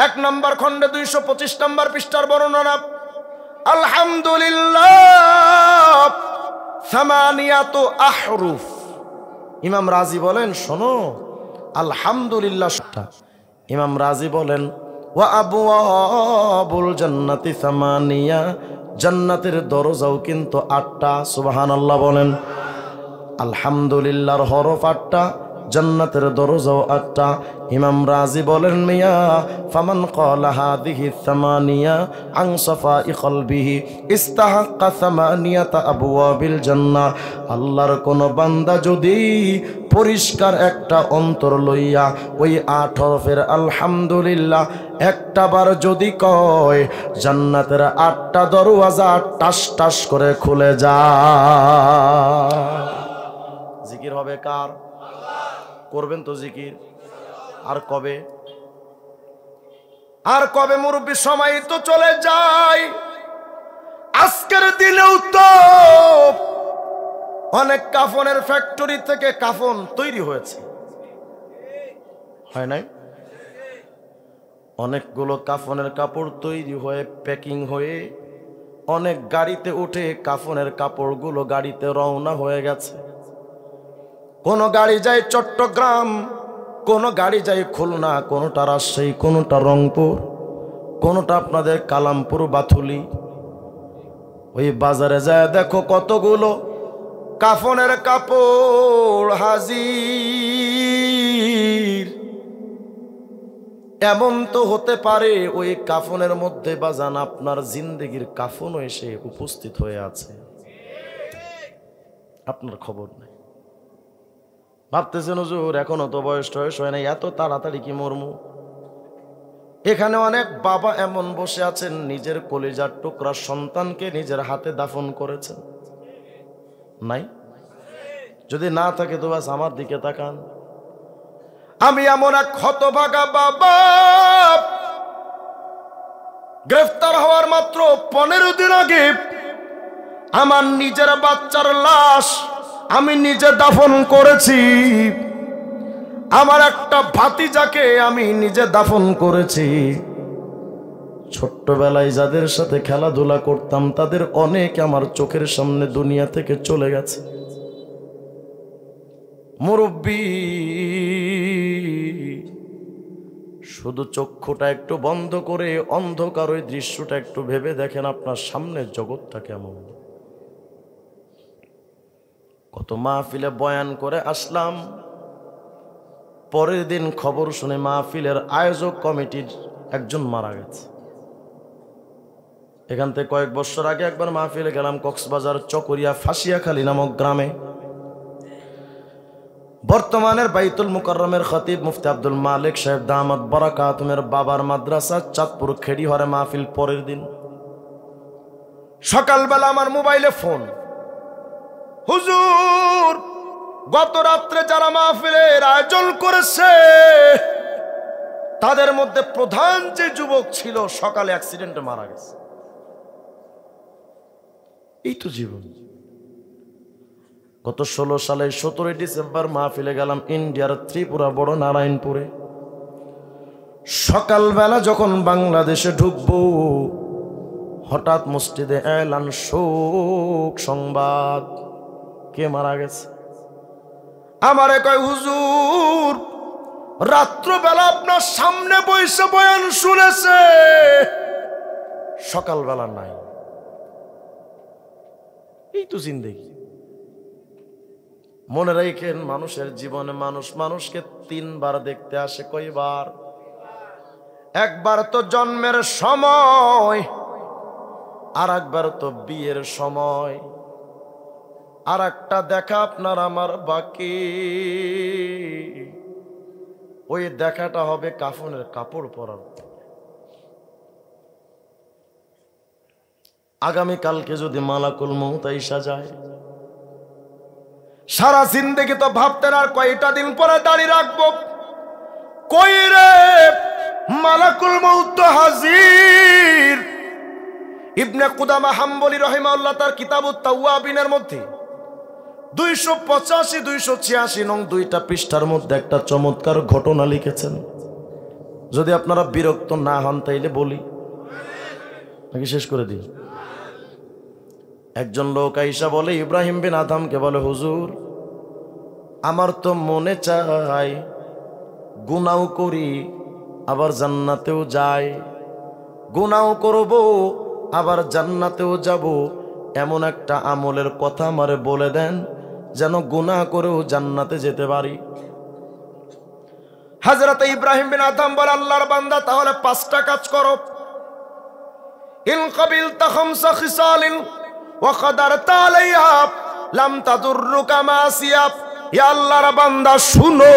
1 নম্বর খণ্ডে 225 নম্বর পৃষ্ঠার বর্ণনা, আলহামদুলিল্লাহ সামানিয়াতু আহরুফ। ইমাম রাজি বলেন, শোনো, আলহামদুলিল্লাহ। ইমাম রাজি বলেন, ওয়া আবওয়াবুল জান্নাতি সামানিয়া, জান্নাতের দরজাও কিন্তু 8টা। সুবহানাল্লাহ বলেন। আলহামদুলিল্লাহর হরফ 8টা, জান্নাতের দরজাও 8টা। ইমাম রাজি বলেন, মিয়া ফামান ক্বালা হাদিহি সামানিয়া আন সাফাই কলবিহি ইস্তাহাক্কা সামানিয়াতা আবওয়াবিল জান্নাহ। আল্লাহর কোন বান্দা যদি পরিষ্কার একটা অন্তর লইয়া ওই 8 হরফের আলহামদুলিল্লাহ একটা বার যদি কয়, জান্নাতের 8টা দরওয়াজা টাস টাস করে খুলে যায়। জিকির হবে কার? করবেন তো জিকির? আর কবে? আর কবে মুরব্বী? সময় তো চলে যায়। আজকের দিনেও তো অনেক কাফনের ফ্যাক্টরি থেকে কাফন তৈরি হয়েছে, হয় নাই? অনেকগুলো কাফনের কাপড় তৈরি হয়ে প্যাকিং হয়ে অনেক গাড়িতে উঠে কাফনের কাপড়গুলো গাড়িতে রওনা হয়ে গেছে। কোন গাড়ি যায় চট্টগ্রাম, কোন গাড়ি যায় খুলনা, কোনোটা রাজশাহী, কোনোটা রংপুর, কোনোটা আপনাদের কালামপুর বাথুলি। ওই বাজারে যায় দেখো কতগুলো কাফনের কাপড় হাজির। এমন তো হতে পারে ওই কাফনের মধ্যে বাজান আপনার জিন্দেগির কাফনও এসে উপস্থিত হয়ে আছে, আপনার খবর নেই। ভাবতেছেন হুজুর এখনো তো বয়স টয়স হয় নাই, এত তাড়াতাড়ি কি মরমু? এখানে অনেক বাবা এমন বসে আছেন, নিজের কলিজার টুকরা সন্তানকে নিজের হাতে দাফন করেছেন, নাই? যদি না থাকে তো বাস আমার দিকে তাকান। আমি এমন এক হতভাগা বাবা, গ্রেফতার হওয়ার মাত্র 15 দিন আগে আমার নিজের বাচ্চার লাশ আমি নিজে দাফন করেছি। আমার একটা ভাতিজাকে আমি নিজে দাফন করেছি। ছোট্টবেলায় যাদের সাথে খেলাধুলা করতাম তাদের অনেক আমার চোখের সামনে দুনিয়া থেকে চলে গেছে। মুরব্বী, শুধু চক্ষুটা একটু বন্ধ করে অন্ধকার ওই দৃশ্যটা একটু ভেবে দেখেন, আপনার সামনের জগৎটা কেমন। কত মাহফিলে বয়ান করে আসলাম, পরের দিন খবর শুনে মাহফিলের আয়োজক কমিটির একজন মারা গেছে। এখান থেকে কয়েক বছর আগে একবার মাহফিলে গেলাম কক্সবাজার চকরিয়া ফাঁসিয়াখালী নামক গ্রামে। বর্তমানের বাইতুল মুকাররমের খতিব মুফতি আব্দুল মালিক সাহেব দামাত বারাকাতুমের বাবার মাদ্রাসা চাঁদপুর খেড়িহরে মাহফিল। পরের দিন সকালবেলা আমার মোবাইলে ফোন, হুজুর গত রাত্রে যারা মাহফিলের আয়োজন করেছে তাদের মধ্যে প্রধান যে যুবক ছিল সকালে অ্যাক্সিডেন্টে মারা গেছে। এই তো জীবন। গত 16 সালে 17 ডিসেম্বর মাহফিলে গেলাম ইন্ডিয়ার ত্রিপুরা বড় নারায়ণপুরে। সকালবেলা যখন বাংলাদেশে ঢুকবো, হঠাৎ মসজিদে এলান শোক সংবাদ, কে মারা গেছে। আমারে কয় হুজুর রাত্রবেলা আপনার সামনে বসে বয়ান শুনেছে, সকালবেলা নাই। এই তো জিন্দেগি। মনে রাখেন, মানুষের জীবনে মানুষ মানুষকে 3 বার দেখতে আসে। কয়বার? একবার তো জন্মের সময়, আর একবার তো বিয়ের সময়, আর একটা দেখা আপনার আমার বাকি। ওই দেখাটা হবে কাফনের কাপড় পরার। আগামীকালকে যদি মালাকুল মউত আইসা যায়, সারা জিন্দেগি তো ভাবতেন আর কয়টা দিন পরে দাড়ি রাখবো, কই রে মালাকুল মউত তো হাজির। ইবনে কুদামা হাম্বলি রাহিমাহুল্লাহ তার কিতাবুত তাওয়াবিনের মধ্যে 285 286 নং দুইটা পৃষ্ঠার মধ্যে একটা চমৎকার ঘটনা লিখেছেন। যদি আপনারা বিরক্ত না হন তাইলে বলি নাকি শেষ করে দিই? একজন লোক আইসা বলে ইব্রাহিম বিন আদমকে, বলে হুজুর আমার তো মনে চায় গুনাও করি আবার জান্নাতেও যাই, গুনাও করব আবার জান্নাতেও যাব, এমন একটা আমলের কথা আমারে বলে দেন যেন গুনাহ করেও জান্নাতে যেতে পারি। হযরত ইব্রাহিম বিন আদম বলে, আল্লাহর বান্দা তাহলে 5টা কাজ করো। ইন ক্বাবিলতা খামসা খিসালিন ওয়া কদারতা আলাইহা লাম তাদুররুকা মাসিয়া। ইয়া আল্লাহর বান্দা শুনো,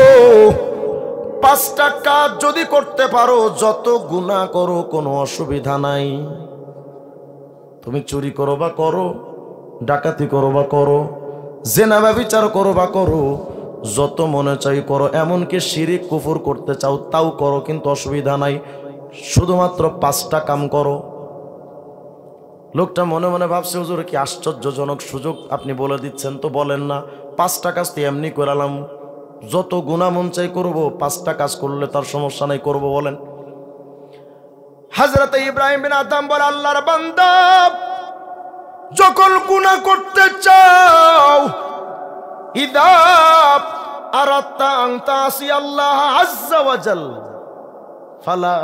5টা কাজ যদি করতে পারো, যত গুনাহ করো কোনো অসুবিধা নাই। তুমি চুরি করো বা করো, ডাকাতি করো বা করো, জেনা ব্যভিচার করো বা করো, যত মনে চাই করো, এমনকি শিরিক কুফর করতে চাও তাও করো, কিন্তু অসুবিধা নাই, শুধুমাত্র 5টা কাম করো। লোকটা মনে মনে ভাবছে, হুজুর কি আশ্চর্যজনক সুযোগ আপনি বলে দিচ্ছেন, তো বলেন না। 5টা কাজ তো এমনি করালাম, যত গুনাহ মন চাই করবো, 5টা কাজ করলে তার সমস্যা নাই, করবো বলেন। হযরত ইব্রাহিম বিন আদম বলে, আল্লাহর বান্দা যখন গুনাহ করতে চাও, ইদা আরাদতা আন তাসি আল্লাহ আযজা ওয়া জাল ফালা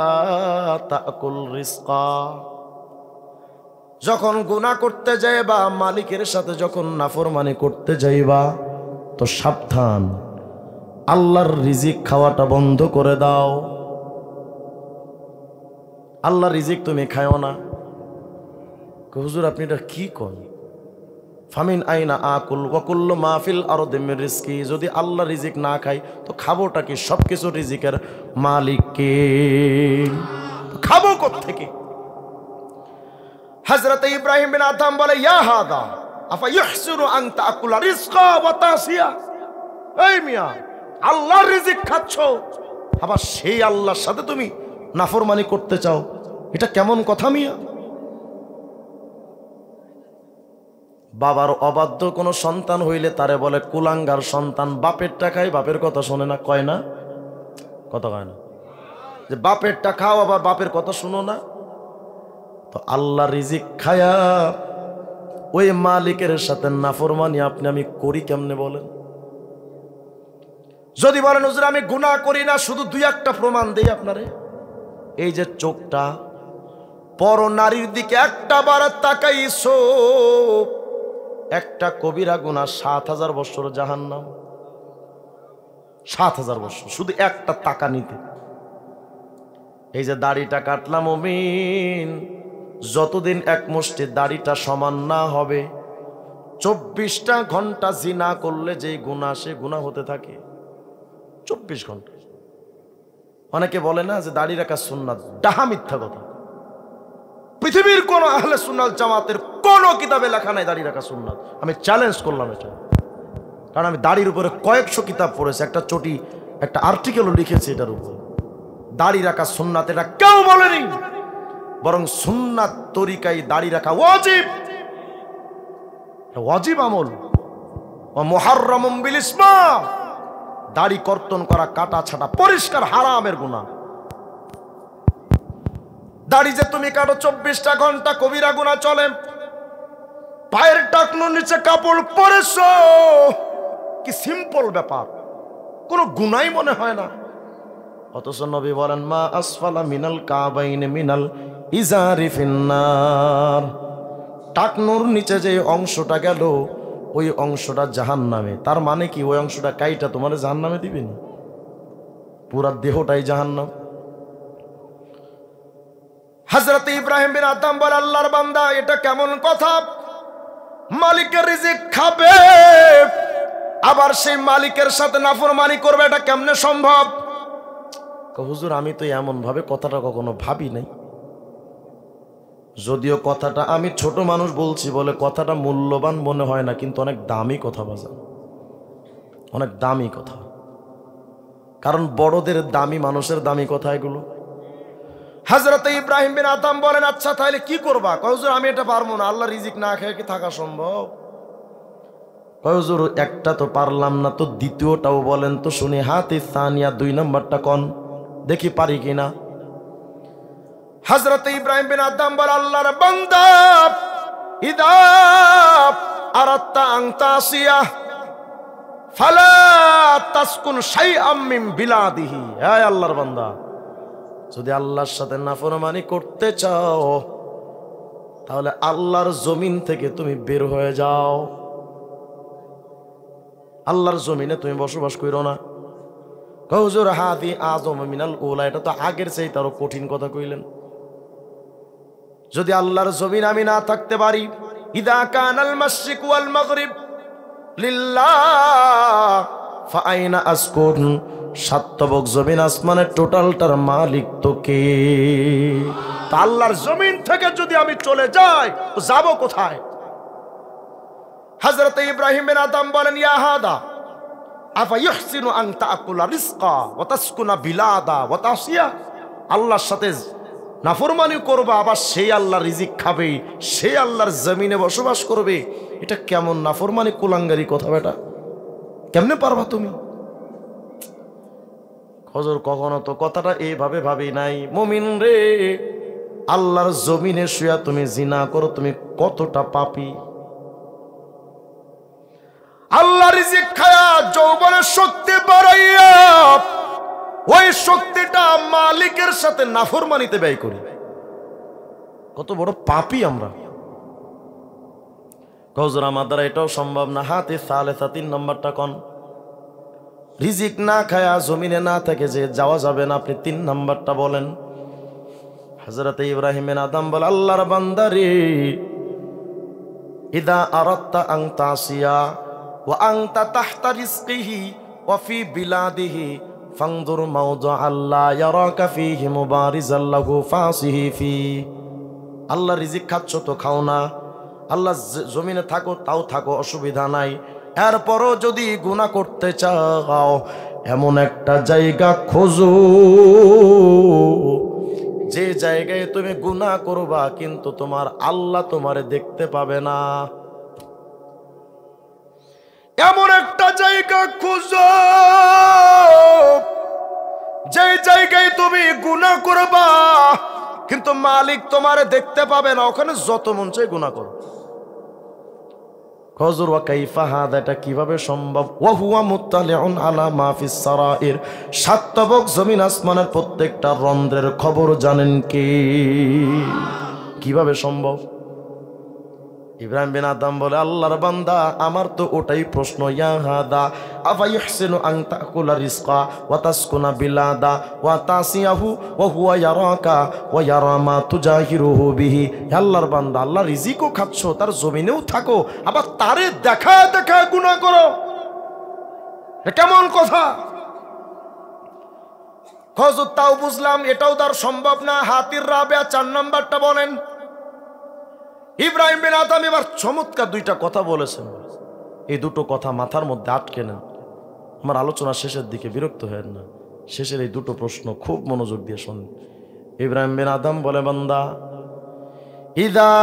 তাকুল রিজকা। যখন গুনাহ করতে যাইবা, মালিকের সাথে যখন নাফরমানি করতে যাইবা, তো সাবধান, আল্লাহর রিজিক খাওয়াটা বন্ধ করে দাও। আল্লাহর রিজিক তুমি খাও না। হুজুর আপনি এটা কি করেন? ফামিন আইনা আকুল ওয়া কুল্লু মা ফিল আরদি মির রিজকি। যদি আল্লাহ রিজিক না খাই তো খাবোটা কি? সবকিছু রিজিকের মালিক কে, খাবো কোত্থেকে? হযরত ইব্রাহিম বিন আদম বলে, ইয়া হাদা আফা ইহসিনু আন তাকুলা রিজকা ওয়া তাসিয়া। এই মিয়া, আল্লাহর রিজিক খাচ্ছ, আবার সেই আল্লাহর সাথে তুমি নাফরমানি করতে চাও, এটা কেমন কথা মিয়া? বাবার অবাধ্য কোনো সন্তান হইলে তারে বলে কুলাঙ্গার সন্তান। বাপের টাকায় বাপের কথা শোনে না, কয় না? কথা কয় না যে বাপের টাকা খাও আবার বাপের কথা শুনো না? তো আল্লাহ রিজিক খায়া ওই মালিকের সাথে নাফরমানি আপনি আমি করি কেমনে বলেন? যদি বলেন হুজুর আমি গুনাহ করি না, শুধু 2-1টা প্রমাণ দেই আপনারে। এই যে চোখটা পর নারীর দিকে একটা বার তাকাইছো, একটা কবিরা গুনাহ 7000 বছর জাহান্নাম। 7000 বছর শুধু একটা টাকা নিতে। এই যে দাড়িটা কাটলাম মুমিন, যতদিন এক মুষ্টি দাড়িটা সমান না হবে, 24টা ঘন্টা জিনা করলে যেই গুনাহ, সে গুনাহ হতে থাকে 24 ঘন্টা। অনেকে বলে না যে দাড়ি রাখা সুন্নাত, ডাহা মিথ্যা কথা। পৃথিবীর কোন আহলে সুন্নাত জামাতের কোন কিতাবে লেখা নাই দাড়ি রাখা সুন্নাত। আমি চ্যালেঞ্জ করলাম এটা, কারণ আমি দাড়ির উপরে কয়েকশো কিতাব পড়েছি, একটা চটি একটা আর্টিকেলও লিখেছি এটার উপরে। দাড়ি রাখা সুন্নাত এটা কেউ বলেনি, বরং সুন্নাত তরিকায় দাড়ি রাখা ওয়াজিব, ওয়াজিব আমল। মুহাররামুম বিল ইসমা, দাড়ি কর্তন করা, কাটা ছাটা পরিষ্কার হারামের গুনাহ। দাড়ি যে তুমি কাটো 24টা ঘন্টা, কবিরা গুনাহ চলে। পায়ের টাকনুর নিচে কাপড় পরেছো, কি সিম্পল ব্যাপার, কোনো গুনাহই মনে হয় না। অথচ নবী বলেন মা আসফালা মিনাল কাবাইনি মিনাল ইজারি ফিন্নার। টাকনুর নিচে যে অংশটা গেল, ওই অংশটা জাহান্নামে। তার মানে কি ওই অংশটা কাইটা তোমার জাহান্নামে দিবে না, পুরা দেহটাই জাহান্নাম। হযরত ইব্রাহিম বিন আদম বলে, আল্লাহর বান্দা এটা কেমন কথা? মালিকের রিজিক খাবে আবার সেই মালিকের সাথে নাফরমানি করবে, এটা কেমনে সম্ভব? হুজুর আমি তো এমন ভাবে কথাটা কখনো ভাবি নাই, যদিও কথাটা আমি ছোট মানুষ বলছি বলে কথাটা মূল্যবান মনে হয় না, কিন্তু অনেক দামি কথা বাজান, অনেক দামি কথা। কারণ বড়দের দামি মানুষের দামি কথা এগুলো। হযরত ইব্রাহিম বিন আদম বলেন, আচ্ছা তাহলে কি করবা? কয় হুজুর আমি এটা পারবো না, আল্লাহ রিজিক না খেয়ে কি থাকা সম্ভব? কয় হুজুর একটা তো পারলাম না, তো দ্বিতীয়টাও বলেন তো শুনি। হাতি সানিয়া 2 নম্বরটা কোন দেখি পারি কিনা। হযরত ইব্রাহিম বিন আদম বলে, আল্লাহর বান্দা ইদা আরাদতা আন তাসিয়া ফালা তাসকুন শাইআম মিন বিলাদিহি। হে আল্লাহর বান্দা, যদি আল্লাহর সাথে নাফরমানি করতে চাও তাহলে আল্লাহর জমিন থেকে তুমি বের হয়ে যাও, আল্লাহর জমিনে তুমি বসবাস করো না। হুজুর হাদি আযম মিনাল উলা, এটা তো আগের চাইতে আরো কঠিন কথা কইলেন। যদি আল্লাহর জমিন আমি না থাকতে পারি, ইদা কানাল মাশরিক ওয়াল মাগরিব লিল্লাহ ফাআইনা আসকুন, সাতবক জমিন আসমানের টোটালটার মালিক তো কে? তা আল্লাহর জমিন থেকে যদি আমি চলে যাই তো যাব কোথায়? হযরত ইব্রাহিম বিন আদম বলেন, ইয়া হাদা আফা ইহসিনু আন তাকুলা রিজকা ওয়া তাসকুনা বিলাদা ওয়া তাসিয়া। আল্লাহর সাথে নাফরমানি করবা, আবার সেই আল্লাহর রিজিক খাবে, সেই আল্লাহর জমিনে বসবাস করবে, এটা কেমন নাফরমানি কুলাঙ্গারি কথা বেটা? কেমনে পারবা তুমি? হুজুর কখনো তো কথাটা এইভাবে ভাবি নাই। মুমিন রে, আল্লাহর জমিনে শুয়া তুমি জিনা করো, তুমি কতটা পাপী। আল্লাহ রিজিক খায়া যৌবনের শক্তি বাড়াইয়া ওই শক্তিটা মালিকের সাথে নাফরমানিতে ব্যয় করি, কত বড় পাপী আমরা। হুজুর আমার দ্বারা এটাও সম্ভব না। হাতে সালেসা 3 নম্বরটা কোন? রিজিক না খায়া জমিনে না থেকে যে যাওয়া যাবে না, আপনি 3 নম্বরটা বলেন। হযরত ইব্রাহিম বিন আদম বলে, আল্লাহর বান্দা রে, ইদা আরাদতা আন তাসিয়া ওয়া আনতা তাহতা রিজকিহি ওয়া ফি বিলাদিহি ফানজুর মাওযা আল্লাহ ইয়ারাকা ফীহি মুবারিজাল লাহু ফাসিহি ফি। আল্লাহ রিজিক খাচ্ছ তো খাও না, আল্লাহ জমিনে থাকো তাও থাকো, অসুবিধা নাই। এরপরও যদি গুনাহ করতে চাও এমন একটা জায়গা খোঁজো যে জায়গায় তুমি গুনাহ করবা কিন্তু তোমার আল্লাহ তোমারে দেখতে পাবে না। এমন একটা জায়গা খুঁজো যে জায়গায় তুমি গুনাহ করবা কিন্তু মালিক তোমারে দেখতে পাবে না, ওখানে যত মন চায় গুনাহ করো। হুজুর ওয়া কাইফা হাদা, এটা কিভাবে সম্ভব? ওয়া হুয়া মুত্তালিউন আলা মা ফিস সারাইর, সাতবক জমিন আসমানের প্রত্যেকটা রন্ধ্রের খবর জানেন কে? কিভাবে সম্ভব? ইব্রাহিম বিন আদম বলে, আল্লাহর বান্দা আমার তো ওটাই প্রশ্ন। ইয়া হাদা আফা ইহসিনু আন তাকুলা রিজকা ওয়া তাসকুনা বিলাদা ওয়া তাসিয়াহু ওয়া হুয়া ইয়ারাকা ওয়া ইয়ারা মা তুজাহিরুহু বিহি। আল্লাহর বান্দা, আল্লাহ রিজিকও খাচ্ছ, তার জমিনেও থাকো, আবার তারে দেখা দেখা গুনাহ করো, কেমন কথা? হুজুর তাও বুঝলাম, এটাও তার সম্ভব না। হাতির রাবিয়া 4 নম্বরটা বলেন। ইব্রাহিম বিন আদম এবার চমৎকার 2টা কথা বলেছেন, এই 2টো কথা মাথার মধ্যে আটকে নেন। আমার আলোচনা শেষের দিকে বিরক্ত হয়েন না, শেষের এই 2টো প্রশ্ন খুব মনোযোগ দিয়ে শুনুন। ইব্রাহিম বিন আদম বলে, বান্দা ইদা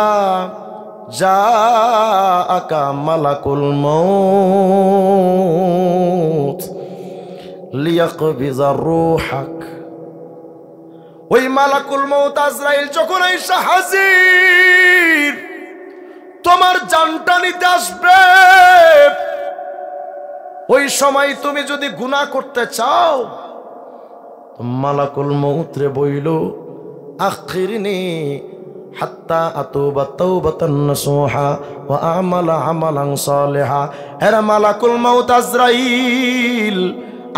জাআকা মালাকুল মাউত লিয়াকবিজা রূহাক, ওই মালাকুল মউত আজরাইল যখন আইসা হাজির তোমার জানটা নিতে আসবে, ওই সময় তুমি যদি গুনাহ করতে চাও মালাকুল মউত রে বইল, আখিরনি হাত্তা আতুবা তাওবাতান নাসুহা ওয়া আমালা আমালান সালিহা। এরা মালাকুল মউত আজরাইল,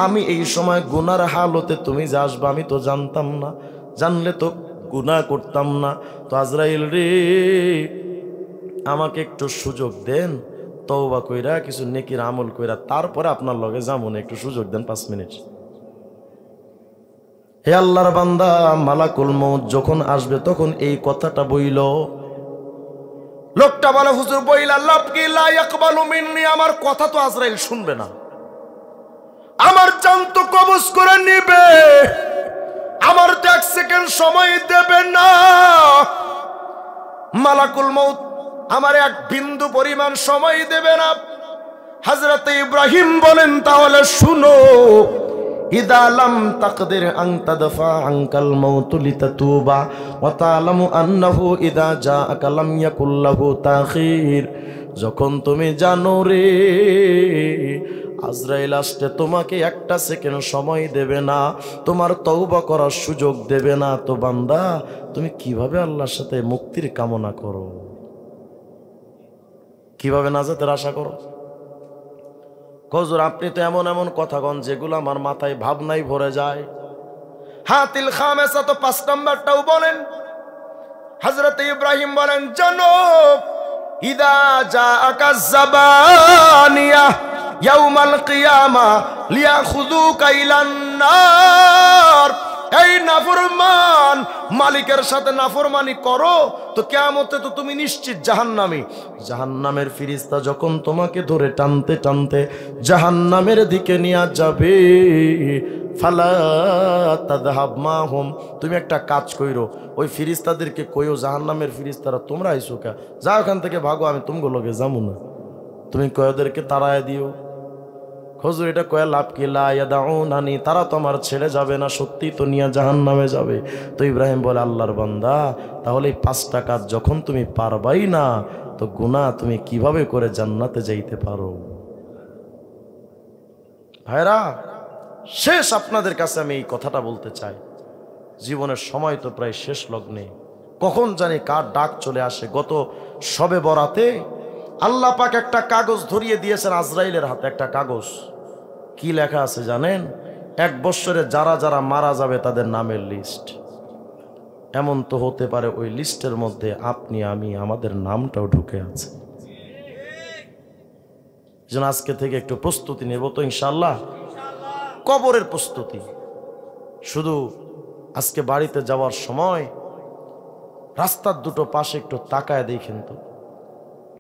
আমি এই সময় গুনার হালতে তুমি যে আসবা আমি তো জানতাম না, জানলে তো গুনাহ করতাম না। তো আজরাইল রে, আমাকে একটু সুযোগ দেন, তওবা কইরা কিছু নেকির আমল কইরা তারপরে আপনার লগে যামুন, একটু সুযোগ দেন 5 মিনিট। হে আল্লাহর বান্দা, মালাকুল মউত যখন আসবে তখন এই কথাটা বইল। লোকটা বলে, হুজুর বইলা লাভ কি? লা ইয়াকবালু মিন্নি, আমার কথা তো আজরাইল শুনবে না, আমার জান তো কবজ করে নিবে, আমার তো 1 সেকেন্ড সময় দেবে না। মালাকুল মউত আমার 1 বিন্দু পরিমাণ সময় দেবে না। হযরত ইব্রাহিম বলেন, তাহলে শুনো, ইদা লাম তাকদির আন তাদফা আনকাল মাউত লিতাতুবা ওয়া তা'লামু আন্নাহু ইদা জাআকা লাম ইয়াকুল লাহু তাখির। যখন তুমি জানো রে আজরাইল আসতে তোমাকে 1টা সেকেন্ড সময় দেবে না, তোমার তওবা করার সুযোগ দেবে না, তো বান্দা তুমি কিভাবে আল্লাহর সাথে মুক্তির কামনা করো, কিভাবে নাজাতের আশা করো? হুজুর আপনি তো এমন এমন কথা কন যেগুলো আমার মাথায় ভাবনাই ভরে যায়। হাতিল খামেসা তো 5 নাম্বারটাও বলেন। হযরত ইব্রাহিম বলেন, জানো ইদা জাআকা যাবানিয়া ইয়াউমাল কিয়ামা লিয়াখুযুকা ইলান নার। এই নাফরমান, মালিকের সাথে নাফরমানি করো তো কিয়ামতে তো তুমি নিশ্চিত জাহান্নামী। জাহান্নামের ফেরেশতা যখন তোমাকে ধরে টানতে টানতে জাহান্নামের দিকে নিয়ে যাবে, ফালা তাযহাব মাহুম, তুমি একটা কাজ কইরো, ওই ফেরেশতাদেরকে কইও, জাহান্নামের ফেরেশতারা তোমরা আইছো কা, যাও ওখান থেকে ভাগো, আমি তুমগো লগে যাবো না। তুমি কয়দেরকে তাড়ায় দিও। হুজুর এটা কয়া লাভ কি? লা ইয়াদাউনানি, তারা তো আমার ছেড়ে যাবে না, সত্যি তো নিয়ে জাহান্নামে যাবে। তো ইব্রাহিম বলে, আল্লাহর বান্দা, তাহলে এই 5টা কাজ যখন তুমি পারবাই না, তো গুনাহ তুমি কিভাবে করে জান্নাতে যাইতে পারো? ভাইরা, শেষ আপনাদের কাছে আমি এই কথাটা বলতে চাই, জীবনের সময় তো প্রায় শেষ লগ্নে, কখন জানি কার ডাক চলে আসে। গত শবে বরাতে আল্লাহ পাক একটা কাগজ ধরিয়ে দিয়েছেন আজরাইলের হাতে, একটা কাগজ। কি লেখা আছে জানেন? 1 বছরে যারা যারা মারা যাবে তাদের নামের লিস্ট। এমন তো হতে পারে ওই লিস্টের মধ্যে আপনি আমি, আমাদের নামটাও ঢুকে আছে। যেন আজকে থেকে একটু প্রস্তুতি নেব তো ইনশাআল্লাহ, কবরের প্রস্তুতি। শুধু আজকে বাড়িতে যাওয়ার সময় রাস্তার দুটো পাশে একটু তাকায় দেখেন তো,